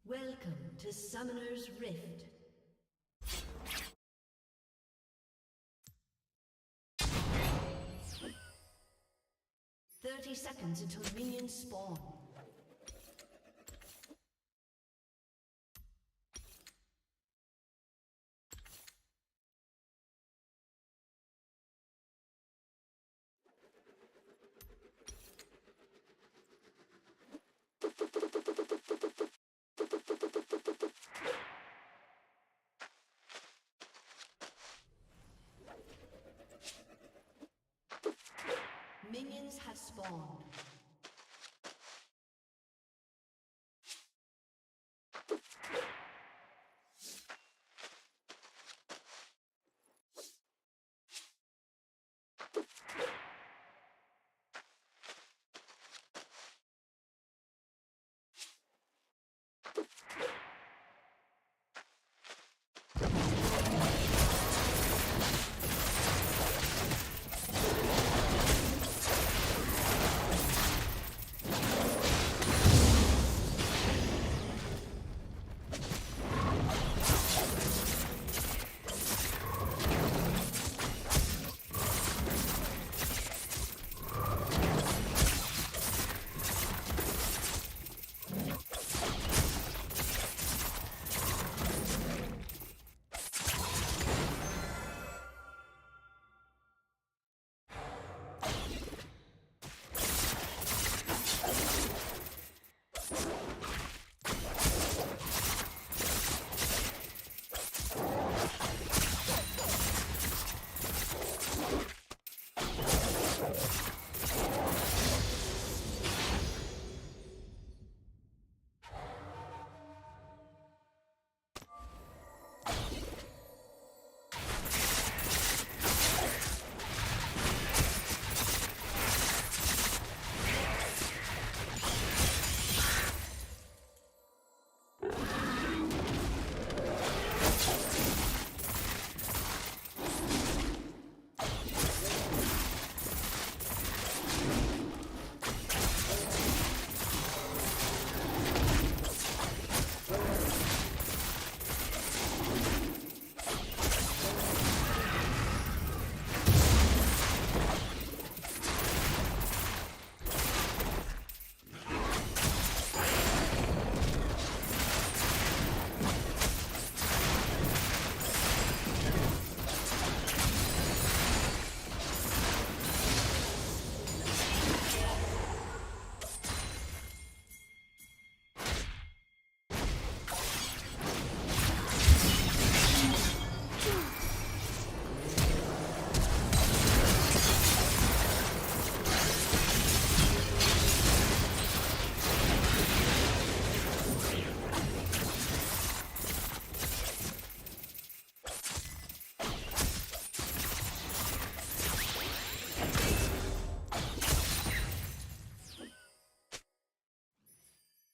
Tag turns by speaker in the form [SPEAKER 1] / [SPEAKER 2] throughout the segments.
[SPEAKER 1] Welcome to Summoner's Rift. Seconds until minions spawn. Minions have spawned.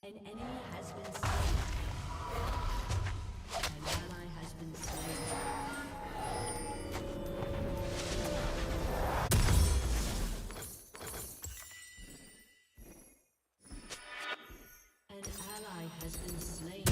[SPEAKER 1] An enemy has been slain. An ally has been slain. An ally has been slain.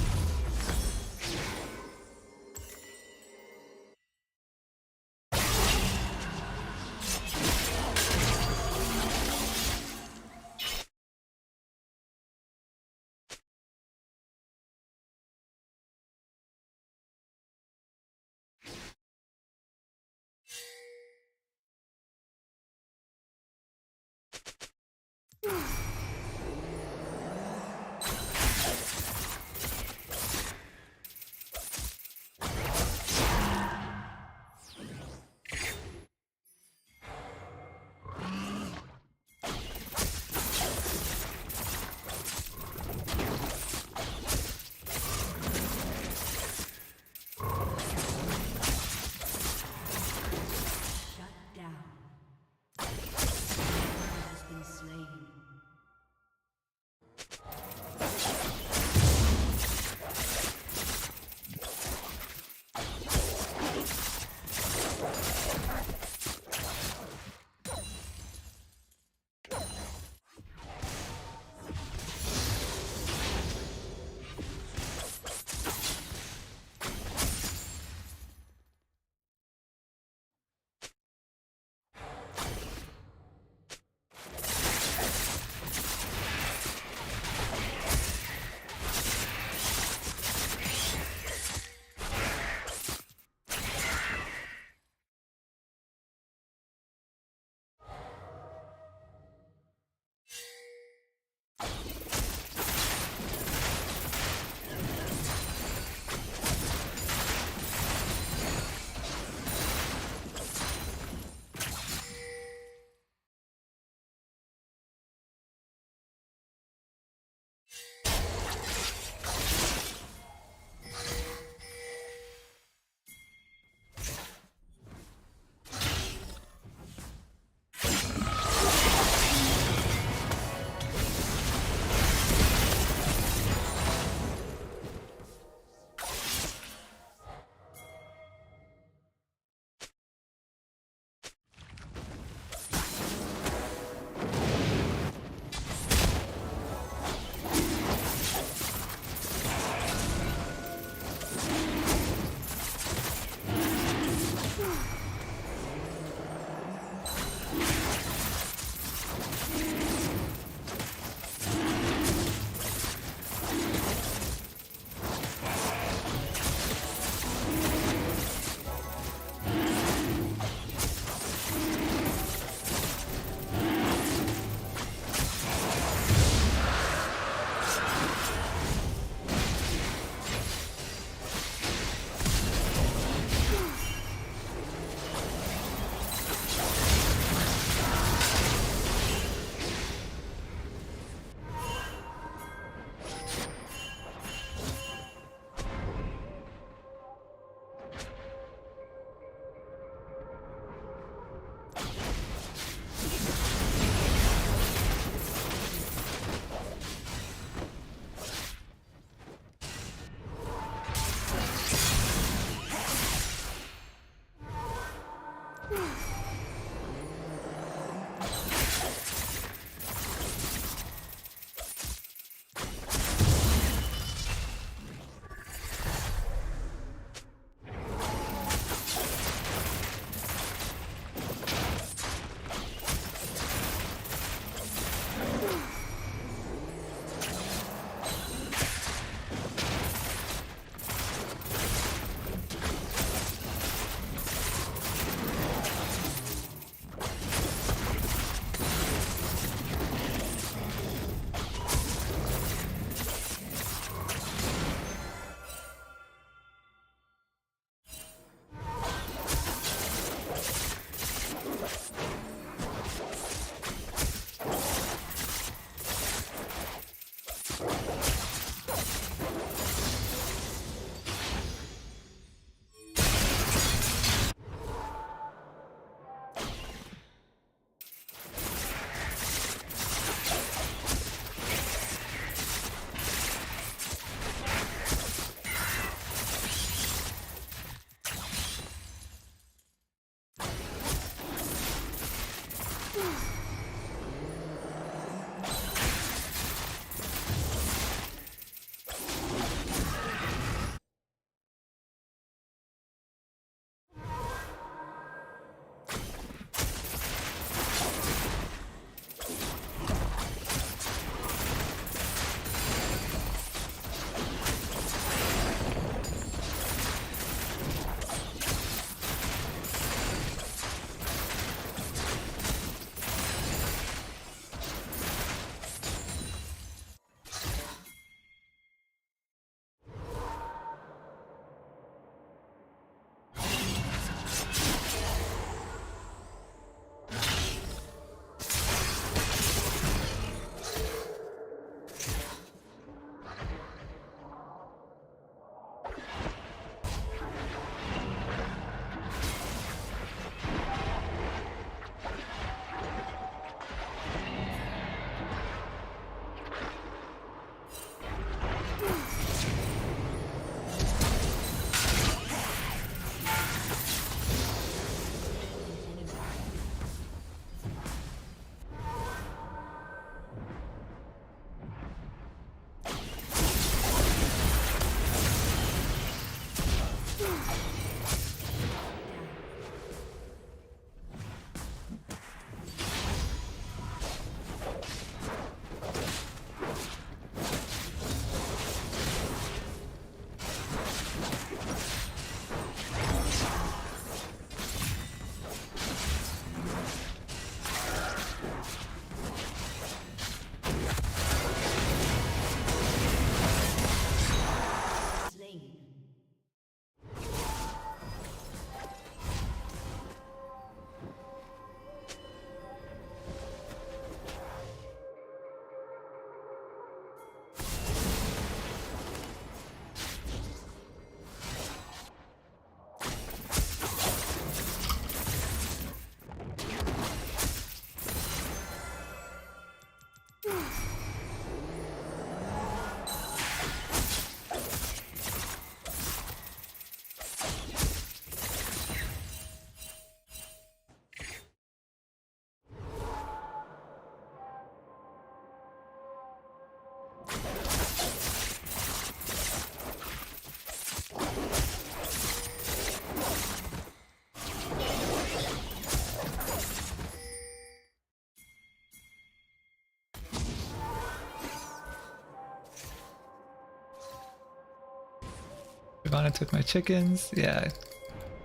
[SPEAKER 2] Shyvana took my chickens. Yeah.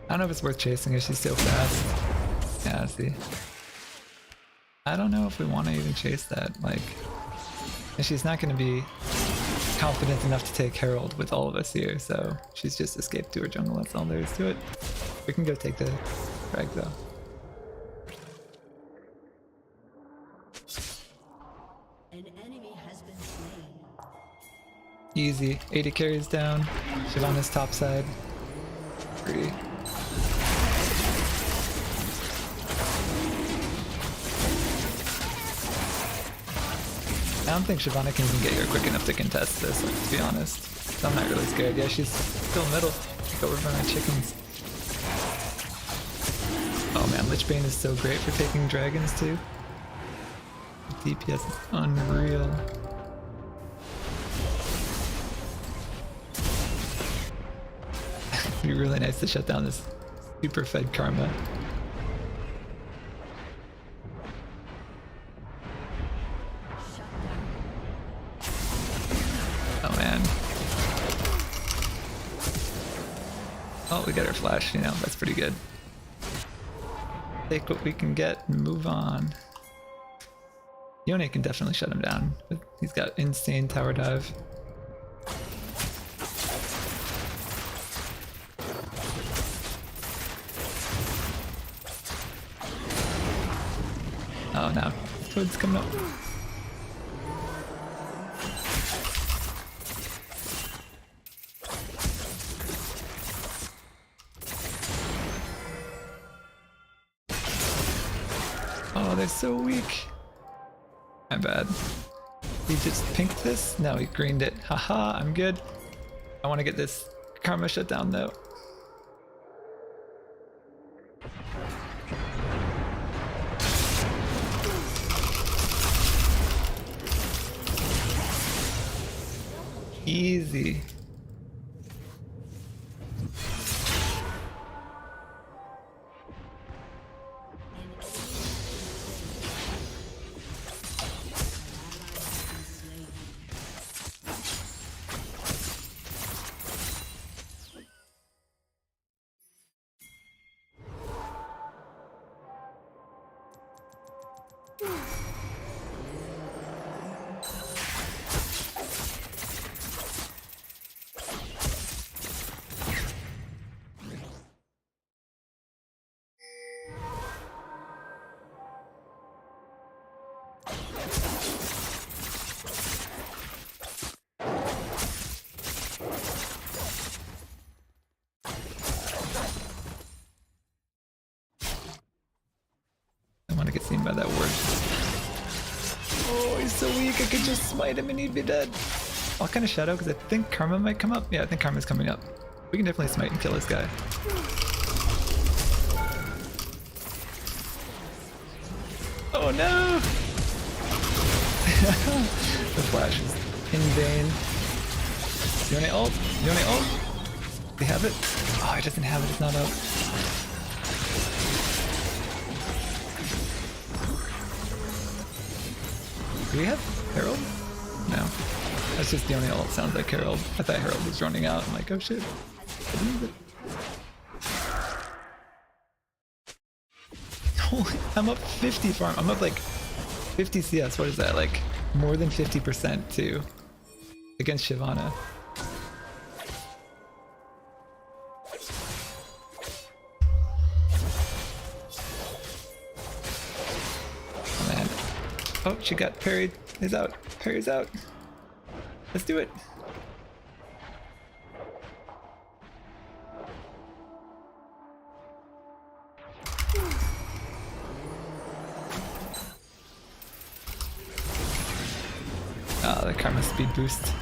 [SPEAKER 2] I don't know if it's worth chasing her. She's so fast. Yeah, see. I don't know if we want to even chase that. Like, and she's not going to be confident enough to take Herald with all of us here, so she's just escaped to her jungle. That's all there is to it. We can go take the frag though.
[SPEAKER 1] An enemy has been slain.
[SPEAKER 2] Easy. 80 carries down. Shyvana's top side. Free. I don't think Shyvana can even get here quick enough to contest this, like, to be honest. So I'm not really scared. Yeah, she's still middle. Take over for my chickens. Oh man, Lichbane is so great for taking dragons too. The DPS is unreal. It'd be really nice to shut down this super fed Karma. Oh man. Oh, we got our flash, you know, that's pretty good. Take what we can get and move on. Yone can definitely shut him down. He's got insane tower dive. Oh no, Toad's coming up. Oh, they're so weak. My bad. He just pinked this? No, he greened it. Haha, I'm good. I want to get this Karma shut down though. Easy. I get seen by that word. Oh, he's so weak. I could just smite him and he'd be dead. I'll kind of shadow because I think Karma might come up. Yeah, I think Karma's coming up. We can definitely smite and kill this guy. Oh no! The flash is in vain. Yone ult? Yone ult? Do we have it? Oh, he doesn't have it. It's not up. Do we have Herald? No. That's just the only ult. Sounds like Herald. I thought Herald was running out. I'm like, oh shit. Holy, I'm up 50 farm. I'm up like 50 CS. What is that? Like more than 50% too. Against Shyvana. Oh, she got parried. Is out. Parry's out. Let's do it. Oh, the Karma speed boost.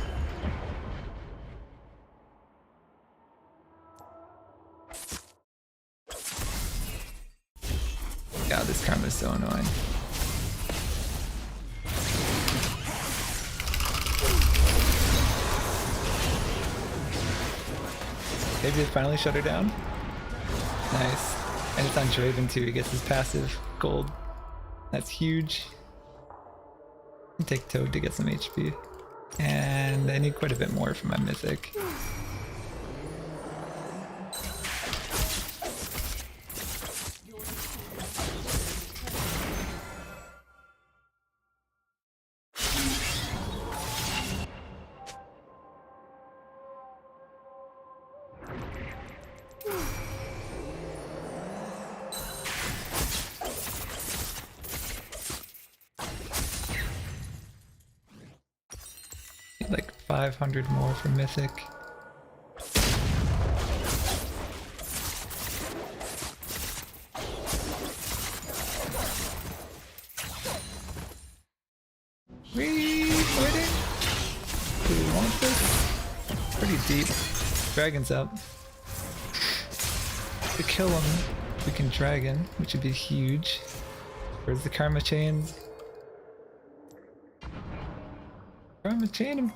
[SPEAKER 2] God, this Karma is so annoying. Maybe it finally shut her down. Nice. And it's on Draven too. He gets his passive gold. That's huge. I'll take Toad to get some HP. And I need quite a bit more for my mythic. 500 more for Mythic. Waiting. Do we want this? Pretty deep. Dragon's up. To kill him, we can dragon, which would be huge. Where's the karma chains? Karma, chain him!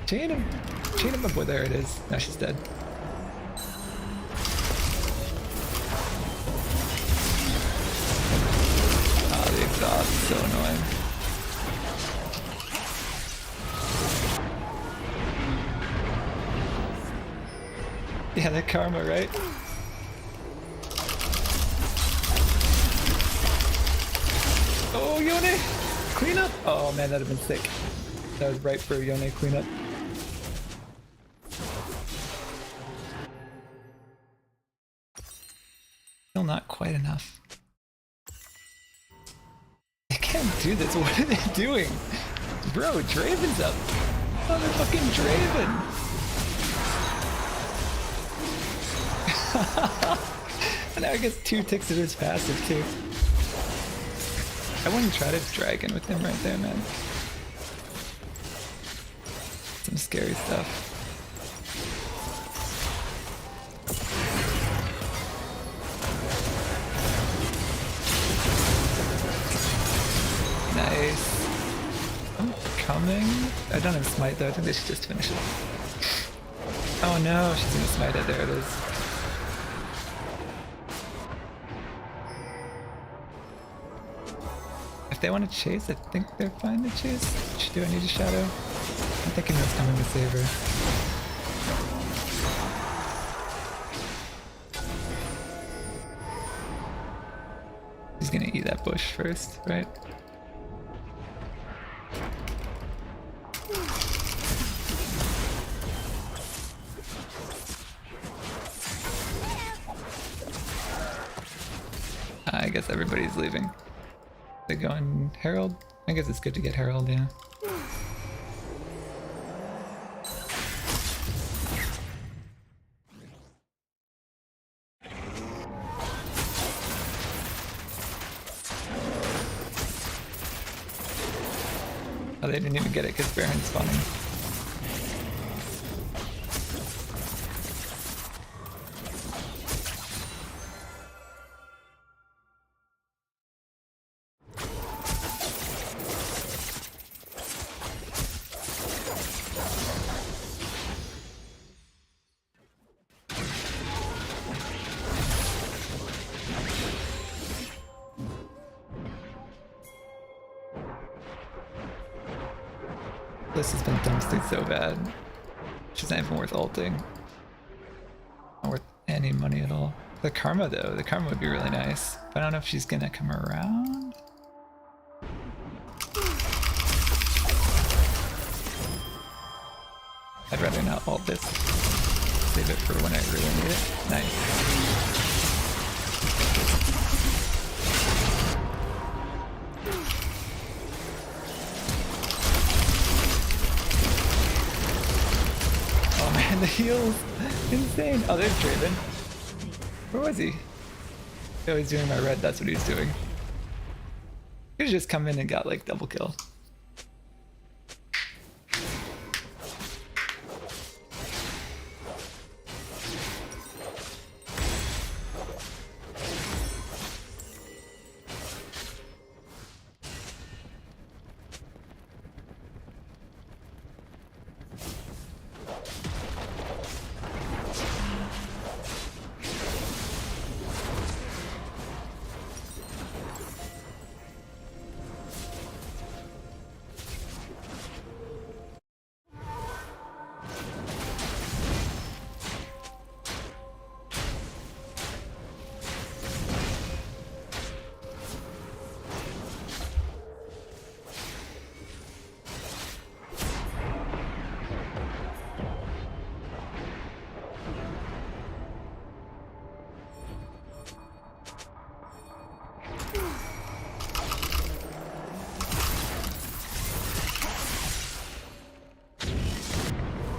[SPEAKER 2] Chain him! Chain him up. Oh, there it is. Now she's dead. Oh, the exhaust is so annoying. Yeah, that karma, right? Oh, Yone! Clean up! Oh man, that'd have been sick. That was right for a Yone cleanup. Still not quite enough. I can't do this. What are they doing? Bro, Draven's up. Oh, they're fucking Draven. And now I guess 2 ticks of his passive too. I wouldn't try to dragon with him right there, man. Some scary stuff. Nice. I'm coming. I don't have smite though. I think they should just finish it. Oh no, she's gonna smite it. There it is. If they want to chase, I think they're fine to chase. Do I need a shadow? I'm thinking that's coming to save her. He's gonna eat that bush first, right? I guess everybody's leaving. They going Herald? I guess it's good to get Herald, yeah. Oh, they didn't even get it because Baron's spawning. This has been dumpstered so bad. She's not even worth ulting. Not worth any money at all. The karma though, the karma would be really nice. But I don't know if she's gonna come around. I'd rather not ult this. Save it for when I really need it. Nice. The heal's insane. Oh, there's Draven. Where was he? Oh, he's doing my red. That's what he's doing. He could've just come in and got like double kill.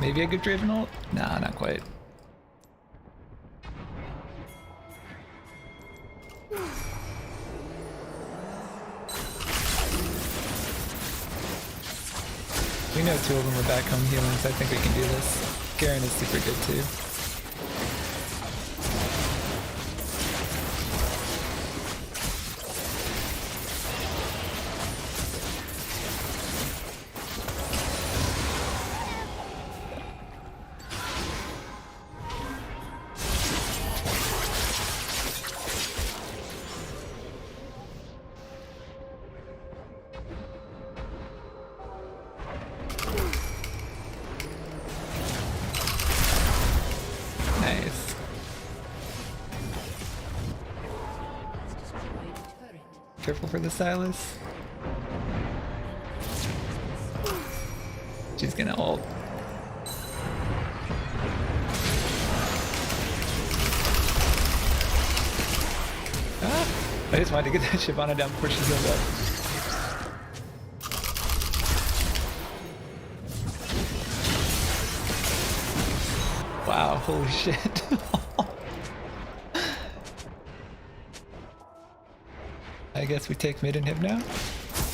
[SPEAKER 2] Maybe a good Draven ult? Nah, not quite. We know two of them are back home healing, so I think we can do this. Garen is super good too. Nice. Careful for the Silas. She's gonna ult. Ah! I just wanted to get that Shyvana down before she healed up. Wow, holy shit. I guess we take mid and him now?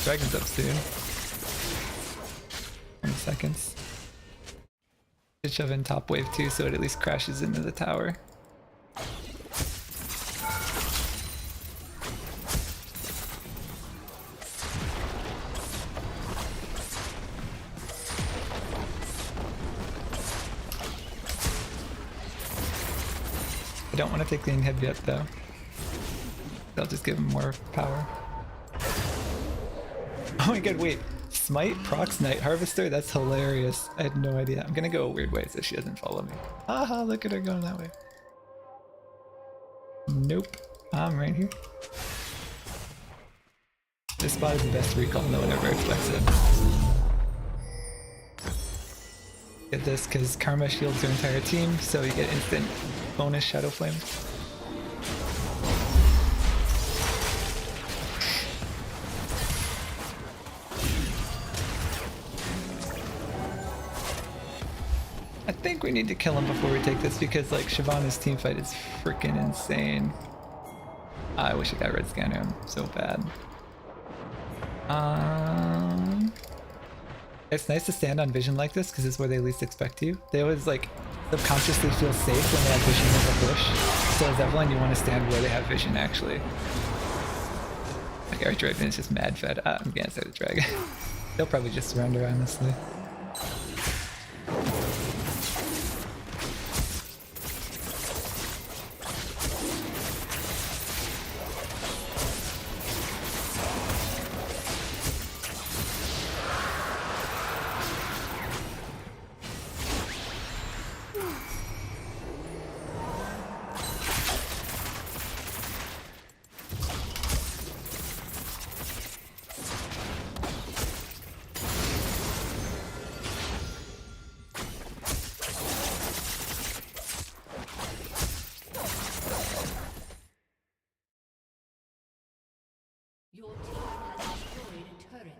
[SPEAKER 2] Dragon's up soon. 20 seconds. Should shove in top wave too so it at least crashes into the tower. I don't want to take the inhib yet though. They'll just give him more power. Oh my god, wait. Smite, Prox, Night Harvester? That's hilarious. I had no idea. I'm gonna go a weird way so she doesn't follow me. Haha, look at her going that way. Nope. I'm right here. This spot is the best recall, no one ever expects it. Get this, because Karma shields your entire team, so you get instant bonus Shadow Flame. I think we need to kill him before we take this because like Shyvana's teamfight is freaking insane. I wish I got red scanner, I'm so bad. It's nice to stand on vision like this because it's where they least expect you. They always like subconsciously feel safe when they have vision in the bush. So as Evelyn, you want to stand where they have vision actually. Like our Draven is just mad fed. I'm gonna say the dragon. They'll probably just surrender honestly.
[SPEAKER 1] Your team has destroyed a turret.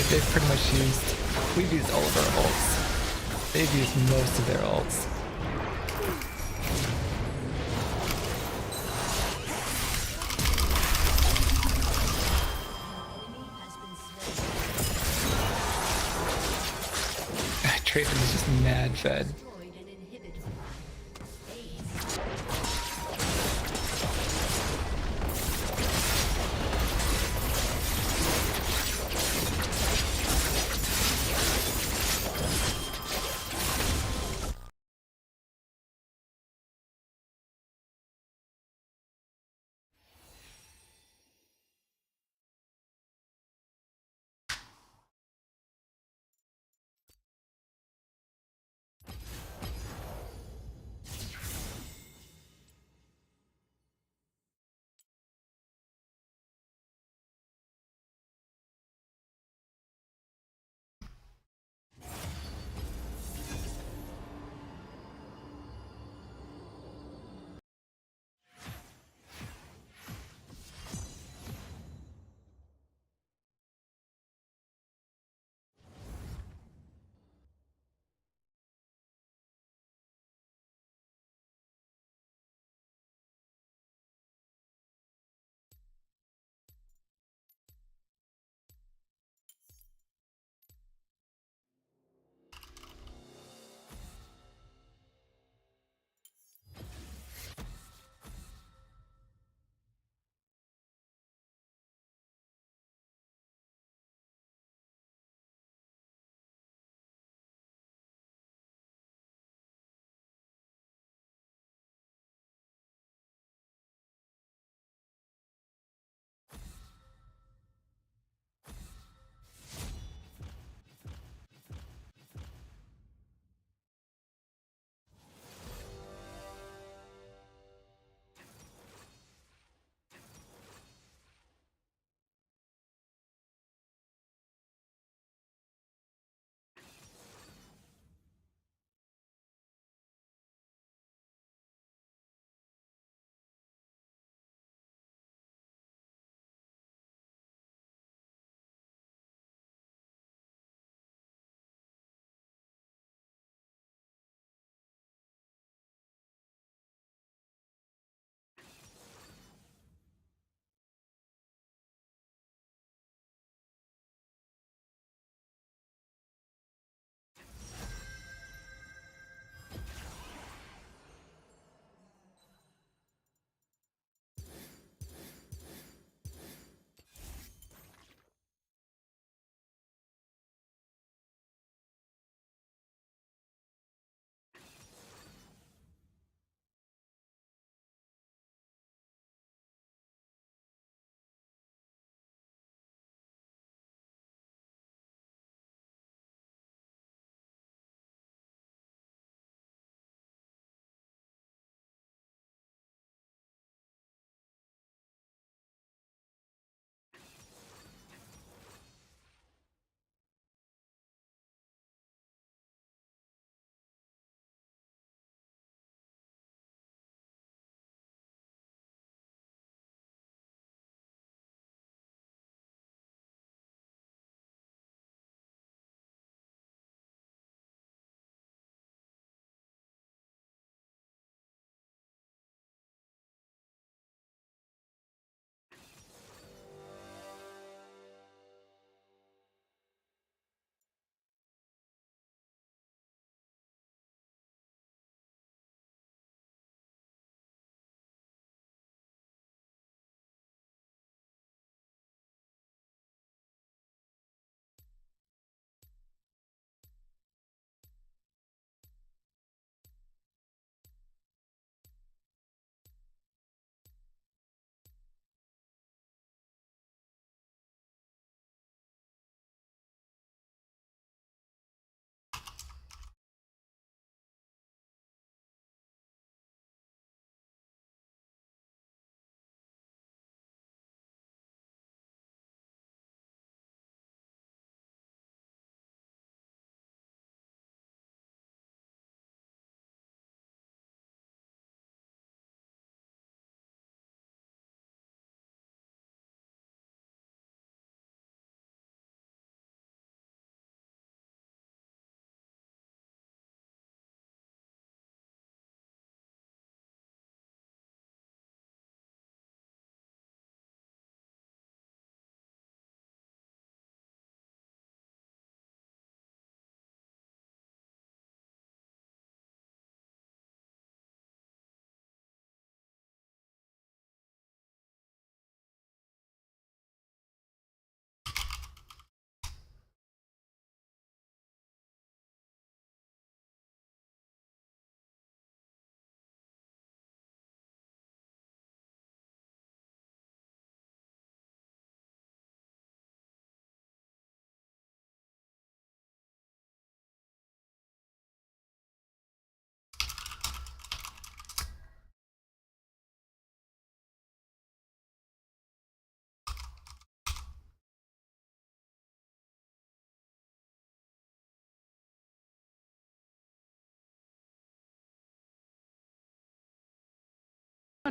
[SPEAKER 2] They've pretty much used, we've used all of our ults. They've used most of their ults. Traven is just mad fed.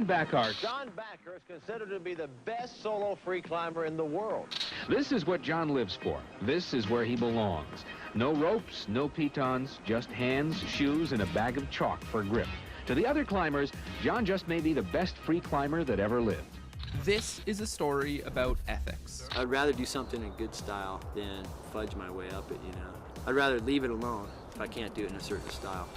[SPEAKER 3] Backer.
[SPEAKER 4] John Backer is considered to be the best solo free climber in the world.
[SPEAKER 3] This is what John lives for. This is where he belongs. No ropes, no pitons, just hands, shoes, and a bag of chalk for grip. To the other climbers, John just may be the best free climber that ever lived.
[SPEAKER 5] This is a story about ethics.
[SPEAKER 6] I'd rather do something in good style than fudge my way up it, you know. I'd rather leave it alone if I can't do it in a certain style.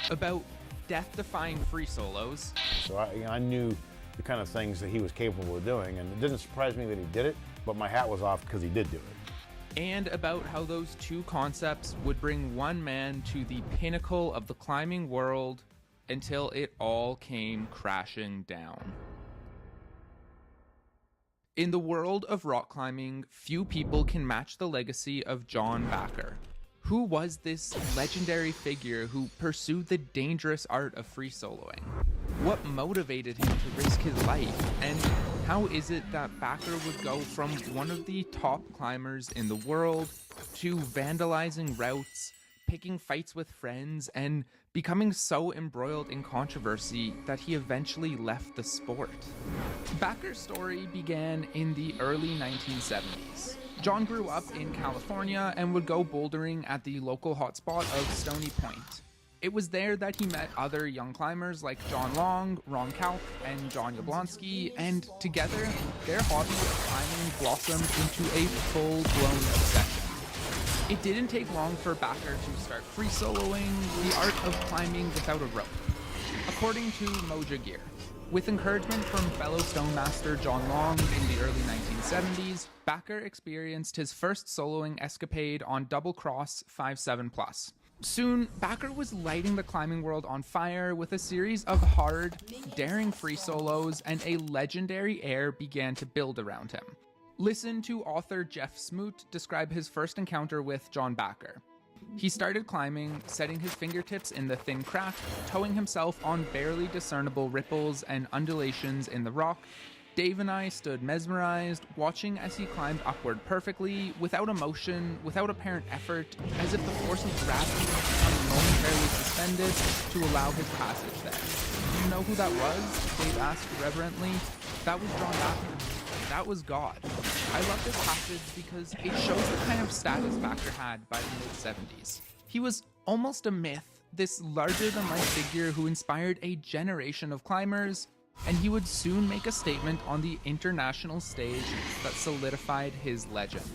[SPEAKER 5] About death-defying free solos.
[SPEAKER 7] So I knew the kind of things that he was capable of doing, and it didn't surprise me that he did it, but my hat was off because he did do it.
[SPEAKER 5] And about how those two concepts would bring one man to the pinnacle of the climbing world until it all came crashing down. In the world of rock climbing, few people can match the legacy of John Backer. Who was this legendary figure who pursued the dangerous art of free soloing? What motivated him to risk his life? And how is it that Backer would go from one of the top climbers in the world to vandalizing routes, picking fights with friends, and becoming so embroiled in controversy that he eventually left the sport? Backer's story began in the early 1970s. John grew up in California and would go bouldering at the local hotspot of Stony Point. It was there that he met other young climbers like John Long, Ron Kalf, and John Yablonsky, and together, their hobby of climbing blossomed into a full-blown obsession. It didn't take long for Backer to start free soloing the art of climbing without a rope. According to Moja Gear, with encouragement from fellow stonemaster John Long in the early 1970s, Backer experienced his first soloing escapade on Double Cross 5.7+. Soon, Backer was lighting the climbing world on fire with a series of hard, daring free solos, and a legendary air began to build around him. Listen to author Jeff Smoot describe his first encounter with John Backer. He started climbing, setting his fingertips in the thin crack, towing himself on barely discernible ripples and undulations in the rock. Dave and I stood mesmerized, watching as he climbed upward perfectly, without emotion, without apparent effort, as if the force of gravity had momentarily suspended to allow his passage there. Do you know who that was? Dave asked reverently. That was John Backer. That was God. I love this passage because it shows the kind of status Backer had by the mid-70s. He was almost a myth, this larger-than-life figure who inspired a generation of climbers, and he would soon make a statement on the international stage that solidified his legend.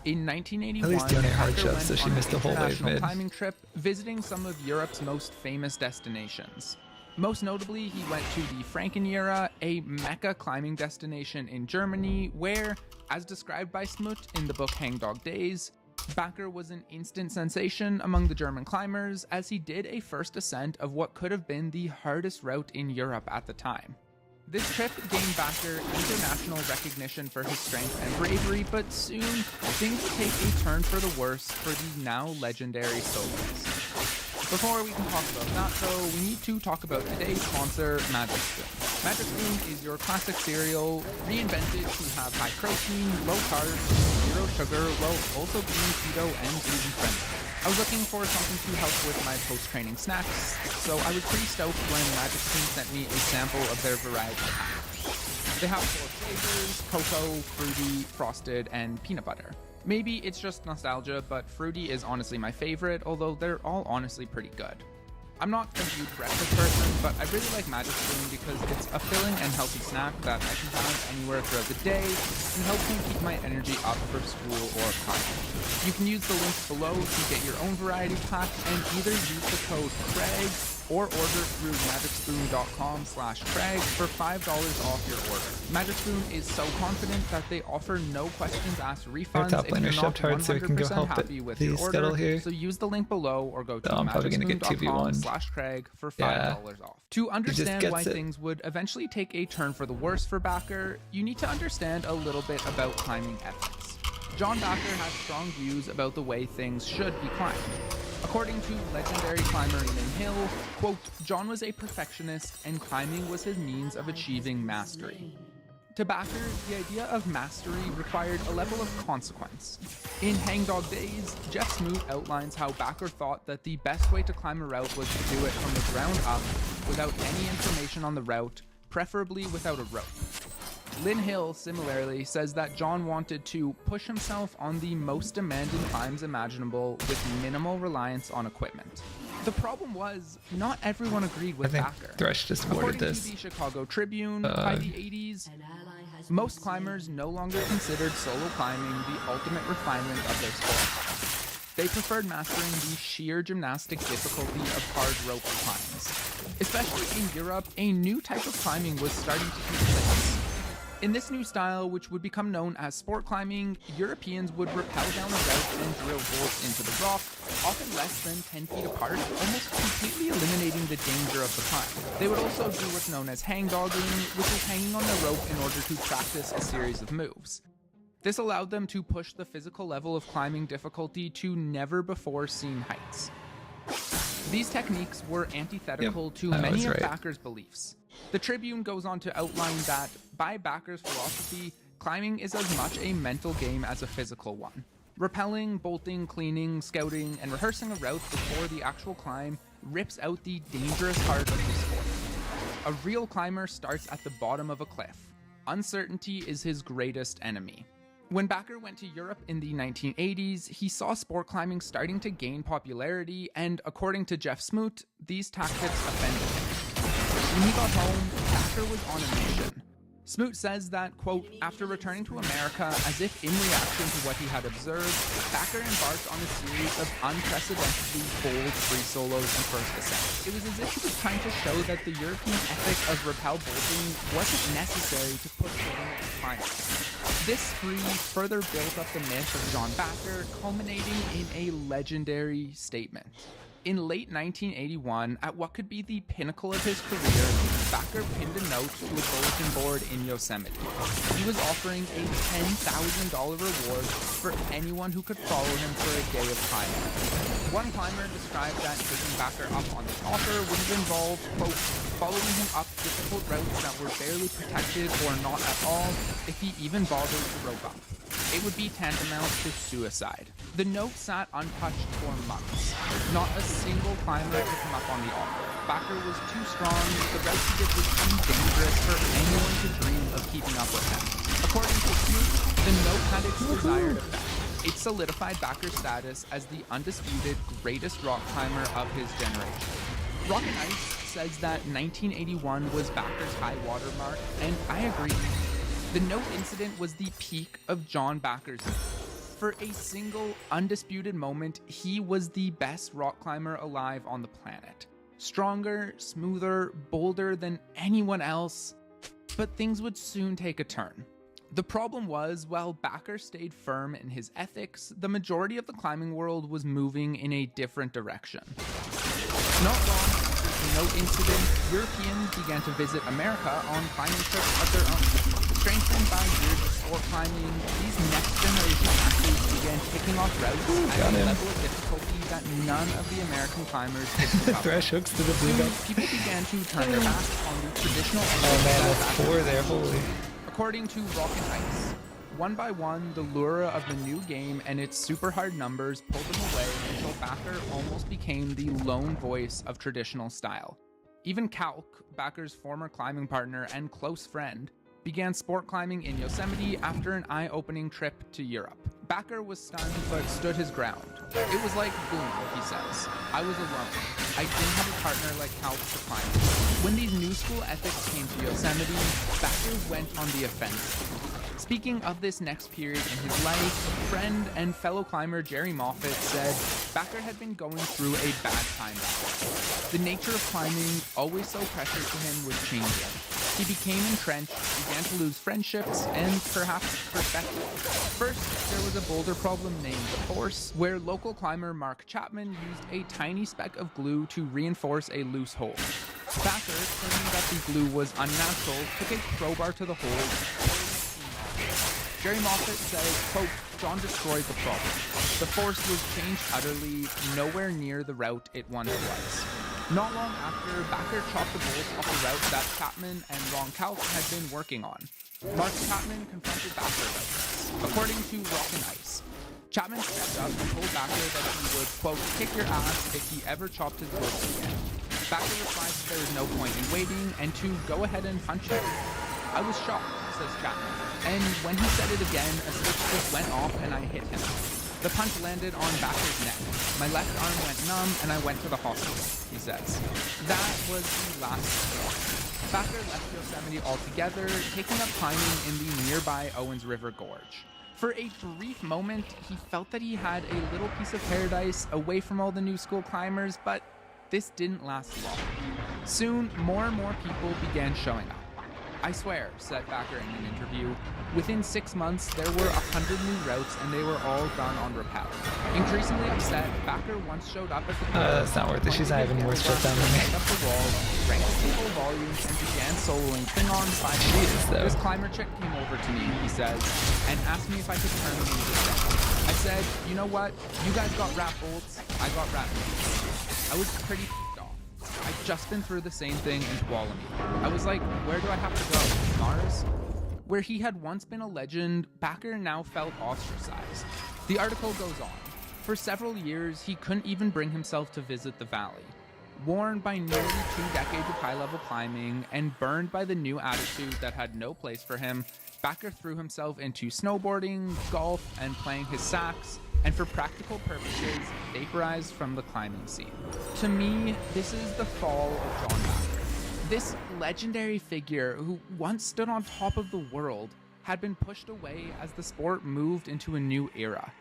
[SPEAKER 5] In 1981,
[SPEAKER 2] At least doing a hard
[SPEAKER 5] Backer
[SPEAKER 2] shove,
[SPEAKER 5] went
[SPEAKER 2] so she
[SPEAKER 5] on
[SPEAKER 2] missed
[SPEAKER 5] an
[SPEAKER 2] the whole wave
[SPEAKER 5] international
[SPEAKER 2] mid.
[SPEAKER 5] climbing trip, visiting some of Europe's most famous destinations. Most notably, he went to the Frankenjura, a Mecca climbing destination in Germany, where, as described by Smoot in the book Hangdog Days, Backer was an instant sensation among the German climbers as he did a first ascent of what could have been the hardest route in Europe at the time. This trip gained Backer international recognition for his strength and bravery, but soon things would take a turn for the worse for the now legendary soloist. Before we can talk about that though, we need to talk about today's sponsor, Magic Spoon. Magic Spoon is your classic cereal, reinvented to have high protein, low carbs, zero sugar, while also being keto and gluten friendly. I was looking for something to help with my post-training snacks, so I was pretty stoked when Magic Spoon sent me a sample of their variety pack. They have 4 flavors: cocoa, fruity, frosted, and peanut butter. Maybe it's just nostalgia, but fruity is honestly my favorite, although they're all honestly pretty good. I'm not a huge breakfast person, but I really like Magic Spoon because it's a filling and healthy snack that I can have anywhere throughout the day and helps me keep my energy up for school or climbing. You can use the links below to get your own variety pack and either use the code Craig or order through magicspoon.com/Craig for $5 off your order. Magic Spoon is so confident that they offer no questions asked refunds
[SPEAKER 2] top
[SPEAKER 5] if you're
[SPEAKER 2] laner
[SPEAKER 5] not
[SPEAKER 2] shoved hard so we can go
[SPEAKER 5] 100%
[SPEAKER 2] help it.
[SPEAKER 5] happy with
[SPEAKER 2] Please
[SPEAKER 5] your
[SPEAKER 2] scuttle
[SPEAKER 5] order.
[SPEAKER 2] here.
[SPEAKER 5] So use the link below or go to
[SPEAKER 2] I'm probably gonna get 2v1.
[SPEAKER 5] magicspoon.com/Craig for $5 off. To understand
[SPEAKER 2] gets
[SPEAKER 5] why
[SPEAKER 2] it.
[SPEAKER 5] things would eventually take a turn for the worse for Backer, you need to understand a little bit about climbing ethics. John Backer has strong views about the way things should be climbed. According to legendary climber Lynn Hill, quote, John was a perfectionist and climbing was his means of achieving mastery. To Backer, the idea of mastery required a level of consequence. In Hangdog Days, Jeff Smoot outlines how Backer thought that the best way to climb a route was to do it from the ground up, without any information on the route, preferably without a rope. Lynn Hill, similarly, says that John wanted to push himself on the most demanding climbs imaginable with minimal reliance on equipment. The problem was, not everyone agreed with Backer.
[SPEAKER 2] Thresh just awarded
[SPEAKER 5] According
[SPEAKER 2] this.
[SPEAKER 5] to the Chicago Tribune, by the 80s,
[SPEAKER 1] An ally has
[SPEAKER 5] most
[SPEAKER 1] been
[SPEAKER 5] climbers
[SPEAKER 1] slain.
[SPEAKER 5] no longer considered solo climbing the ultimate refinement of their sport. They preferred mastering the sheer gymnastic difficulty of hard rope climbs. Especially in Europe, a new type of climbing was starting to take place. In this new style, which would become known as sport climbing, Europeans would rappel down a route and drill holes into the rock, often less than 10 feet apart, almost completely eliminating the danger of the climb. They would also do what's known as hangdogging, which is hanging on the rope in order to practice a series of moves. This allowed them to push the physical level of climbing difficulty to never-before-seen heights. These techniques were antithetical to
[SPEAKER 2] I
[SPEAKER 5] many
[SPEAKER 2] was
[SPEAKER 5] of
[SPEAKER 2] right.
[SPEAKER 5] Backer's beliefs. The Tribune goes on to outline that, by Backer's philosophy, climbing is as much a mental game as a physical one. Rappelling, bolting, cleaning, scouting, and rehearsing a route before the actual climb rips out the dangerous heart of the sport. A real climber starts at the bottom of a cliff. Uncertainty is his greatest enemy. When Backer went to Europe in the 1980s, he saw sport climbing starting to gain popularity, and according to Jeff Smoot, these tactics offended him. When he got home, Backer was on a mission. Smoot says that, quote, after returning to America, as if in reaction to what he had observed, Backer embarked on a series of unprecedentedly bold free solos and first ascents. It was as if he was trying to show that the European ethic of rappel bolting wasn't necessary to push the limit of climbing. This spree further built up the myth of John Backer, culminating in a legendary statement. In late 1981, at what could be the pinnacle of his career, Backer pinned a note to a bulletin board in Yosemite. He was offering a $10,000 reward for anyone who could follow him for a day of climbing. One climber described that taking Backer up on this offer would have involved, quote, following him up difficult routes that were barely protected or not at all, if he even bothered to rope up. It would be tantamount to suicide. The note sat untouched for months. Not a single climber could come up on the offer. Backer was too strong, the route he did was too dangerous for anyone to dream of keeping up with him. According to Smoot, the note had its desired effect. It solidified Backer's status as the undisputed greatest rock climber of his generation. Rock and Ice says that 1981 was Backer's high water mark, and I agree. The note incident was the peak of John Backer's youth. For a single, undisputed moment, he was the best rock climber alive on the planet. Stronger, smoother, bolder than anyone else. But things would soon take a turn. The problem was, while Backer stayed firm in his ethics, the majority of the climbing world was moving in a different direction. Not long after the note incident, Europeans began to visit America on climbing trips of their own. Strengthened by years of sport climbing, these next-generation athletes began picking off routes at a level of difficulty that none of the American climbers could keep up.
[SPEAKER 2] Thresh hooks to the blue
[SPEAKER 5] Soon,
[SPEAKER 2] belt.
[SPEAKER 5] people began to turn their backs on the traditional
[SPEAKER 2] Oh man,
[SPEAKER 5] that
[SPEAKER 2] that's
[SPEAKER 5] Backer
[SPEAKER 2] 4 there, holy.
[SPEAKER 5] According to Rock and Ice, one by one, the lure of the new game and its super hard numbers pulled them away until Backer almost became the lone voice of traditional style. Even Kalk, Backer's former climbing partner and close friend, began sport climbing in Yosemite after an eye-opening trip to Europe. Backer was stunned but stood his ground. It was like boom, he says. I was alone. I didn't have a partner like Kalk to climb with. When these new school ethics came to Yosemite, Backer went on the offensive. Speaking of this next period in his life, friend and fellow climber Jerry Moffat said Backer had been going through a bad time back then. The nature of climbing, always so precious to him, was changing. He became entrenched, began to lose friendships, and perhaps perspective. First, there was a boulder problem named the Force, where local climber Mark Chapman used a tiny speck of glue to reinforce a loose hole. Backer, claiming that the glue was unnatural, took a crowbar to the hole. Jerry Moffat says, quote, John destroyed the problem. The Force was changed utterly, nowhere near the route it once was. Not long after, Backer chopped the bolts off a route that Chapman and Ron Kalk had been working on. Mark Chapman confronted Backer about this. According to Rock and Ice, Chapman stepped up and told Backer that he would, quote, kick your ass if he ever chopped his bolts again. Backer replied that there was no point in waiting and to go ahead and punch him. I was shocked, says Chapman, and when he said it again, a switch just went off and I hit him. The punch landed on Backer's neck. My left arm went numb and I went to the hospital, he says. That was the last straw. Backer left Yosemite altogether, taking up climbing in the nearby Owens River Gorge. For a brief moment, he felt that he had a little piece of paradise away from all the new school climbers, but this didn't last long. Soon, more and more people began showing up. I swear, said Backer in an interview, within 6 months there were 100 new routes and they were all done on rappel. Increasingly upset, Backer once showed up at the
[SPEAKER 2] That's not worth it. She's not even worth shut down than me.
[SPEAKER 5] up the wall, drank the full volumes, and began soloing Klingon 5
[SPEAKER 2] Jesus, though.
[SPEAKER 5] This climber chick came over to me, he says, and asked me if I could turn them into set. I said, you know what? You guys got rap bolts, I got rap beats. I was pretty f***ed off. I'd just been through the same thing in Tuolumne. I was like, where do I have to go? Mars? Where he had once been a legend, Backer now felt ostracized. The article goes on. For several years, he couldn't even bring himself to visit the valley. Worn by nearly 2 decades of high-level climbing and burned by the new attitude that had no place for him, Backer threw himself into snowboarding, golf, and playing his sax, and for practical purposes, vaporized from the climbing scene. To me, this is the fall of John Backer. This legendary figure who once stood on top of the world had been pushed away as the sport moved into a new era.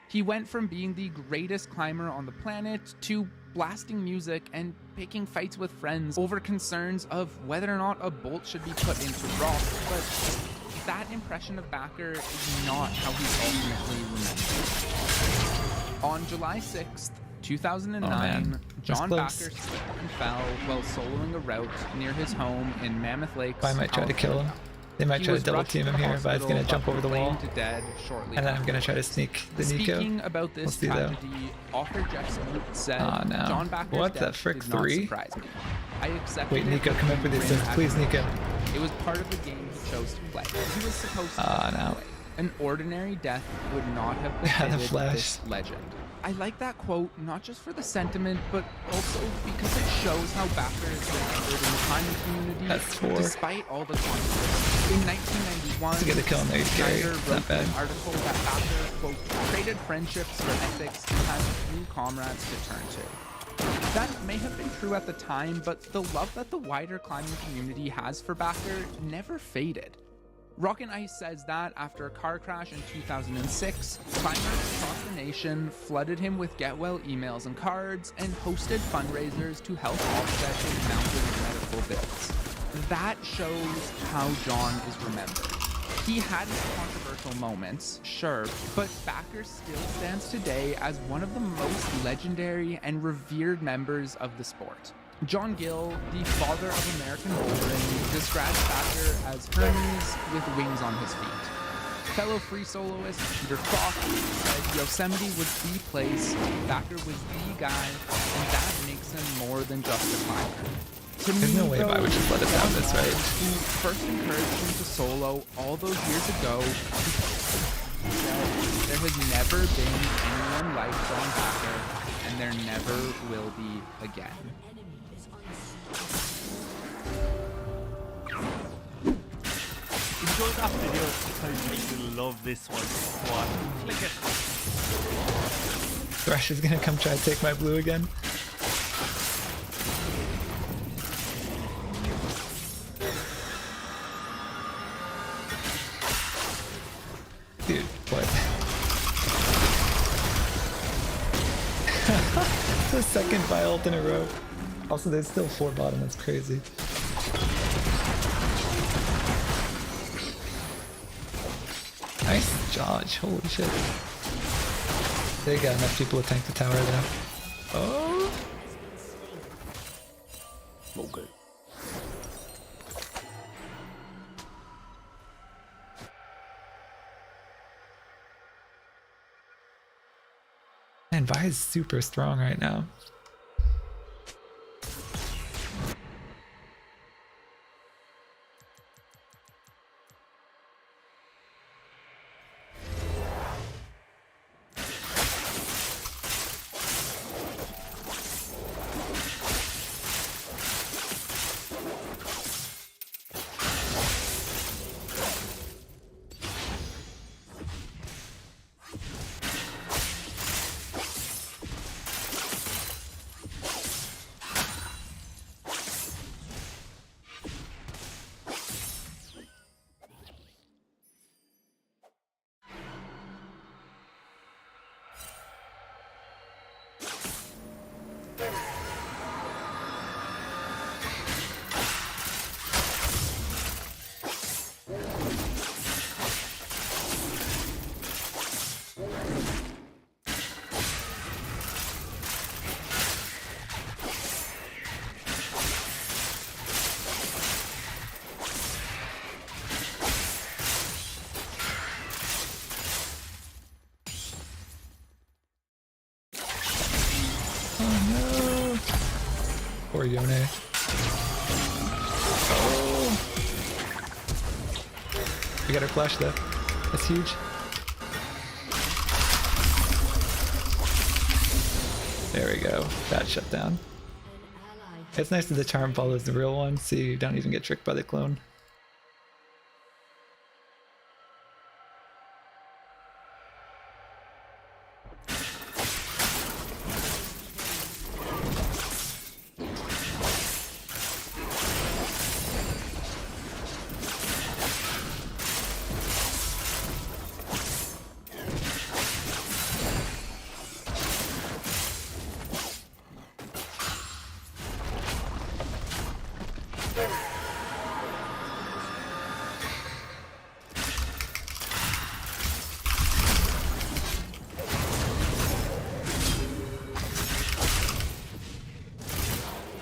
[SPEAKER 5] He went from being the greatest climber on the planet to blasting music and picking fights with friends over concerns of whether or not a bolt should be put into rock, but that impression of Backer is not how he's ultimately remembered. On July 6th, 2009, John Backer slipped and fell while soloing a route near his home in Mammoth Lakes,
[SPEAKER 2] I might try to kill him. They might try to double team him here, but it's going to jump over the wall. And then I'm going to try to sneak the Nico.
[SPEAKER 5] Speaking about this tragedy, author Jeff Smoot said, John Backer's
[SPEAKER 2] what the
[SPEAKER 5] death
[SPEAKER 2] frick,
[SPEAKER 5] did not
[SPEAKER 2] 3?
[SPEAKER 5] surprise me. I accepted
[SPEAKER 2] Wait, Nico, come up with these things. Please, Nico.
[SPEAKER 5] It was part of the game he chose to play. He was supposed to play. An ordinary death would not have befitted this legend. I like that quote not just for the sentiment, but also because it shows how Backer is remembered in the climbing community despite all the controversy. In 1991, Snyder wrote an article that Backer, quote, traded friendships for ethics and had few comrades to turn to. That may have been true at the time, but the love that the wider climbing community has for Backer never faded. Rock and Ice says that after a car crash in 2006, climbers across the nation flooded him with get-well emails and cards and hosted fundraisers to help offset his mounting medical bills. That shows how John is remembered. He had his controversial moments, sure, but Backer still stands today as one of the most legendary and revered members of the sport. John Gill, the father of American bouldering, describes Backer as Hermes with wings on his feet. Fellow free soloist Peter Falk said Yosemite was the place, Backer was the guy, and that makes him more than just a climber.
[SPEAKER 2] There's no way I would just let it down this, right?
[SPEAKER 5] Who first encouraged him to solo all those years ago, said there has never been anyone like John Backer, and there never will be again.
[SPEAKER 8] Enjoy that video because you will love this one. Go on, click it.
[SPEAKER 2] Thresh is gonna come try to take my blue again. Dude, what? The second buy ult in a row. Also, there's still 4 bottom, that's crazy. Nice dodge, holy shit. They got enough people to tank the tower though. Oh!
[SPEAKER 7] Okay.
[SPEAKER 2] Man, Vi is super strong right now. Poor Yone. Oh. We got our flash though. That's huge. There we go. That shut down. It's nice that the charm follows the real one, so you don't even get tricked by the clone.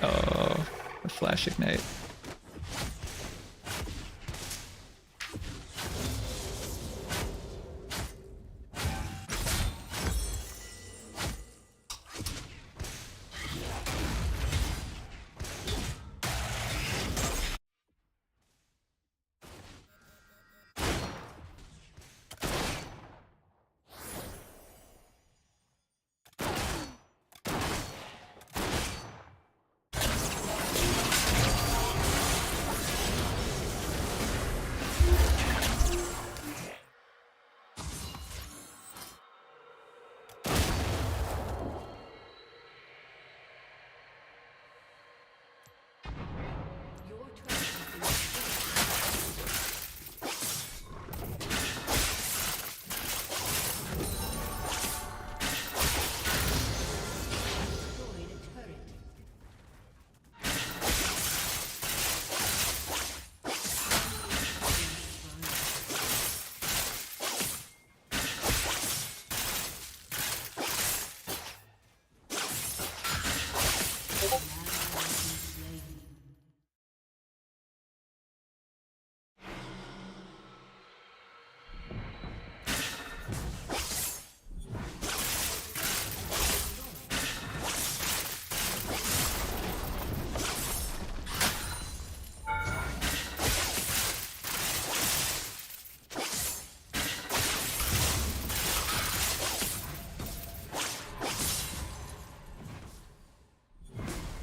[SPEAKER 2] Oh, the flash ignite.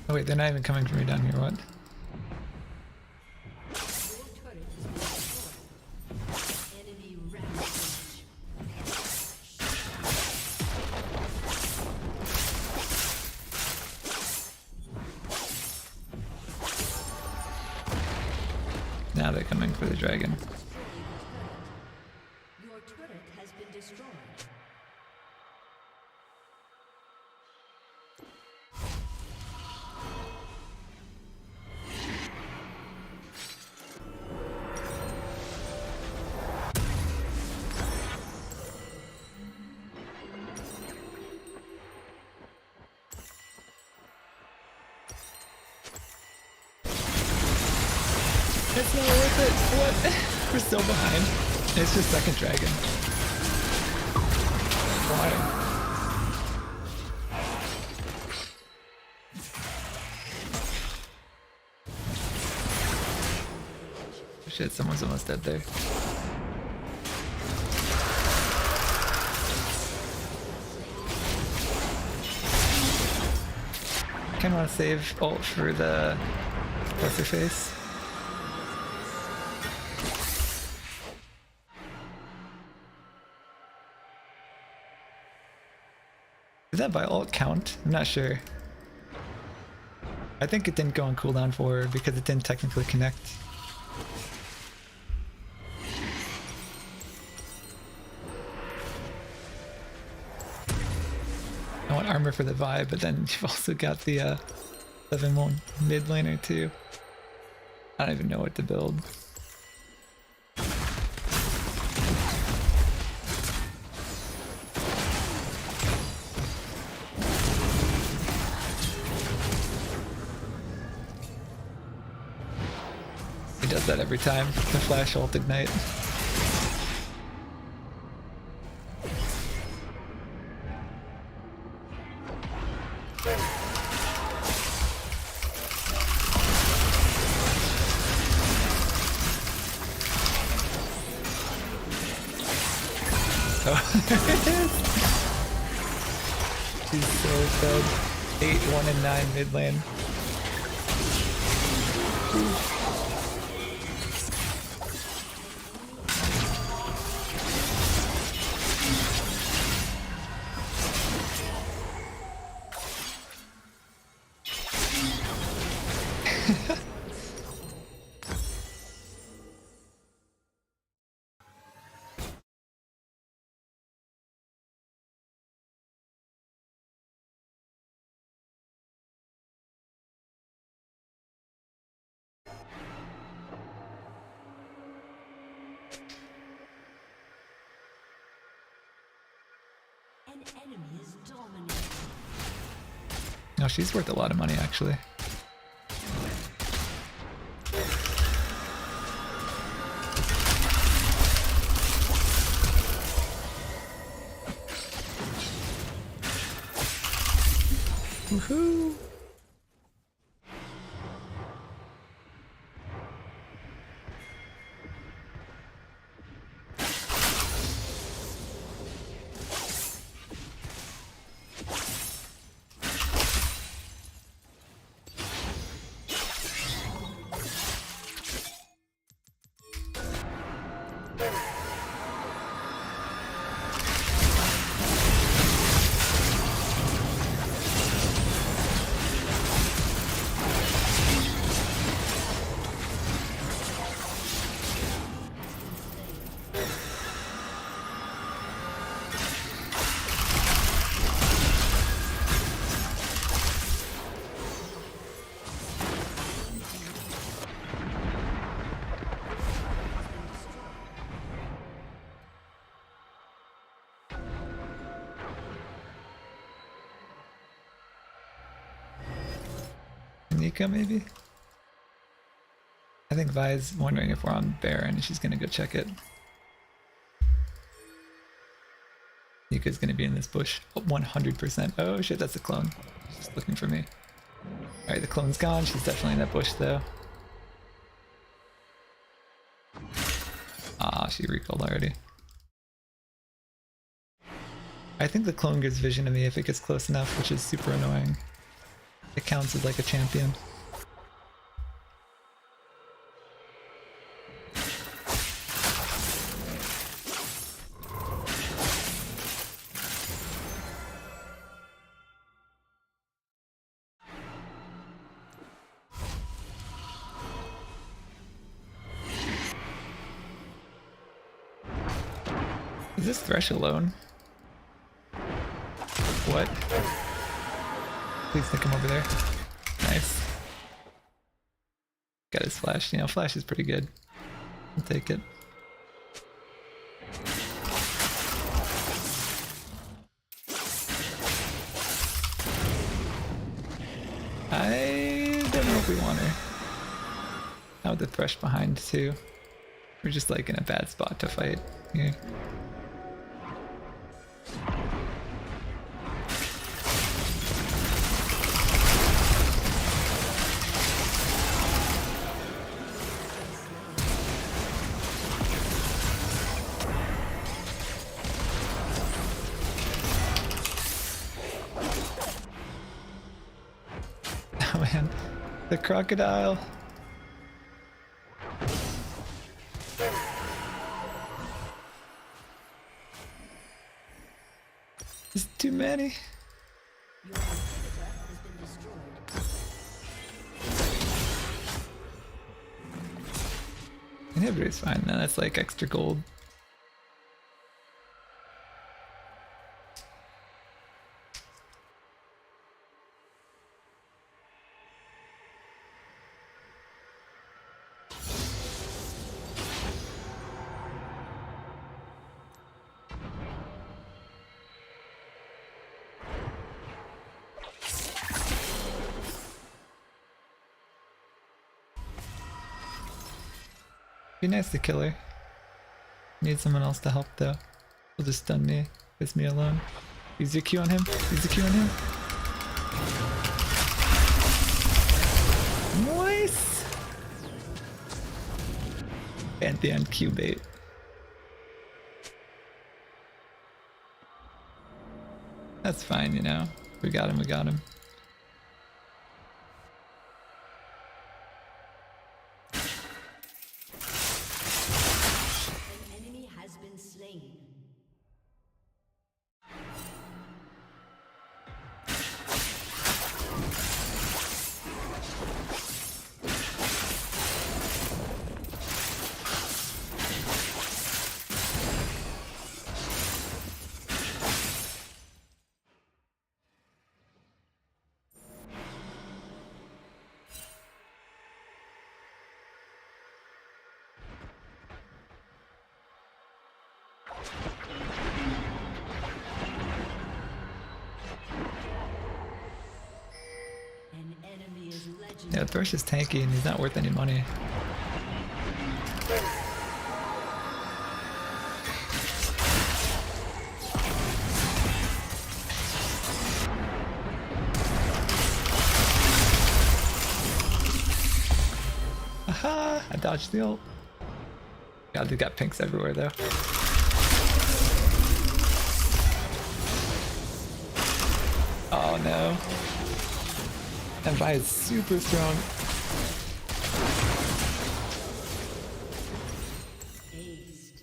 [SPEAKER 2] Oh wait, they're not even coming for me down here, what?
[SPEAKER 1] Enemy rampage.
[SPEAKER 2] Now they're coming for the dragon.
[SPEAKER 1] Your turret has been destroyed.
[SPEAKER 2] It's not worth it. What? We're still behind. It's just second dragon. Why? Shit, someone's almost dead there. I kinda wanna save ult for the what's her face. Did that by ult count? I'm not sure. I think it didn't go on cooldown for her because it didn't technically connect. I want armor for the vibe, but then you've also got the 7-1 mid laner too. I don't even know what to build. He does that every time. The flash ult ignite. Oh, she's so good. 8, 1, and 9 mid lane.
[SPEAKER 1] An enemy is dominating.
[SPEAKER 2] No, she's worth a lot of money actually. Woohoo! Nika maybe? I think Vi's wondering if we're on Baron and she's gonna go check it. Nika's gonna be in this bush 100%. Oh shit, that's a clone. She's just looking for me. Alright, the clone's gone. She's definitely in that bush though. Ah, she recalled already. I think the clone gives vision to me if it gets close enough, which is super annoying. It counts as like a champion. Is this Thresh alone? What? Please think I'm over there. Nice. Got his flash. You know, flash is pretty good. I'll take it. I don't know if we want her. Now with the Thresh behind too. We're just like in a bad spot to fight here. Oh man, the crocodile. There's too many.
[SPEAKER 1] Your inhibitor has been destroyed.
[SPEAKER 2] Inhibitor is fine, then that's like extra gold. Be nice to kill her. Need someone else to help though. He'll just stun me. It's me alone. Use your Q on him. Use the Q on him. Nice! Pantheon Q bait. That's fine, you know. We got him, we got him.
[SPEAKER 1] An enemy has been slain. An enemy is legendary.
[SPEAKER 2] Yeah, Thresh is tanky and he's not worth any money. Aha! I dodged the ult. God, they got pinks everywhere though. Oh no. And Vi is super strong.
[SPEAKER 1] Aced.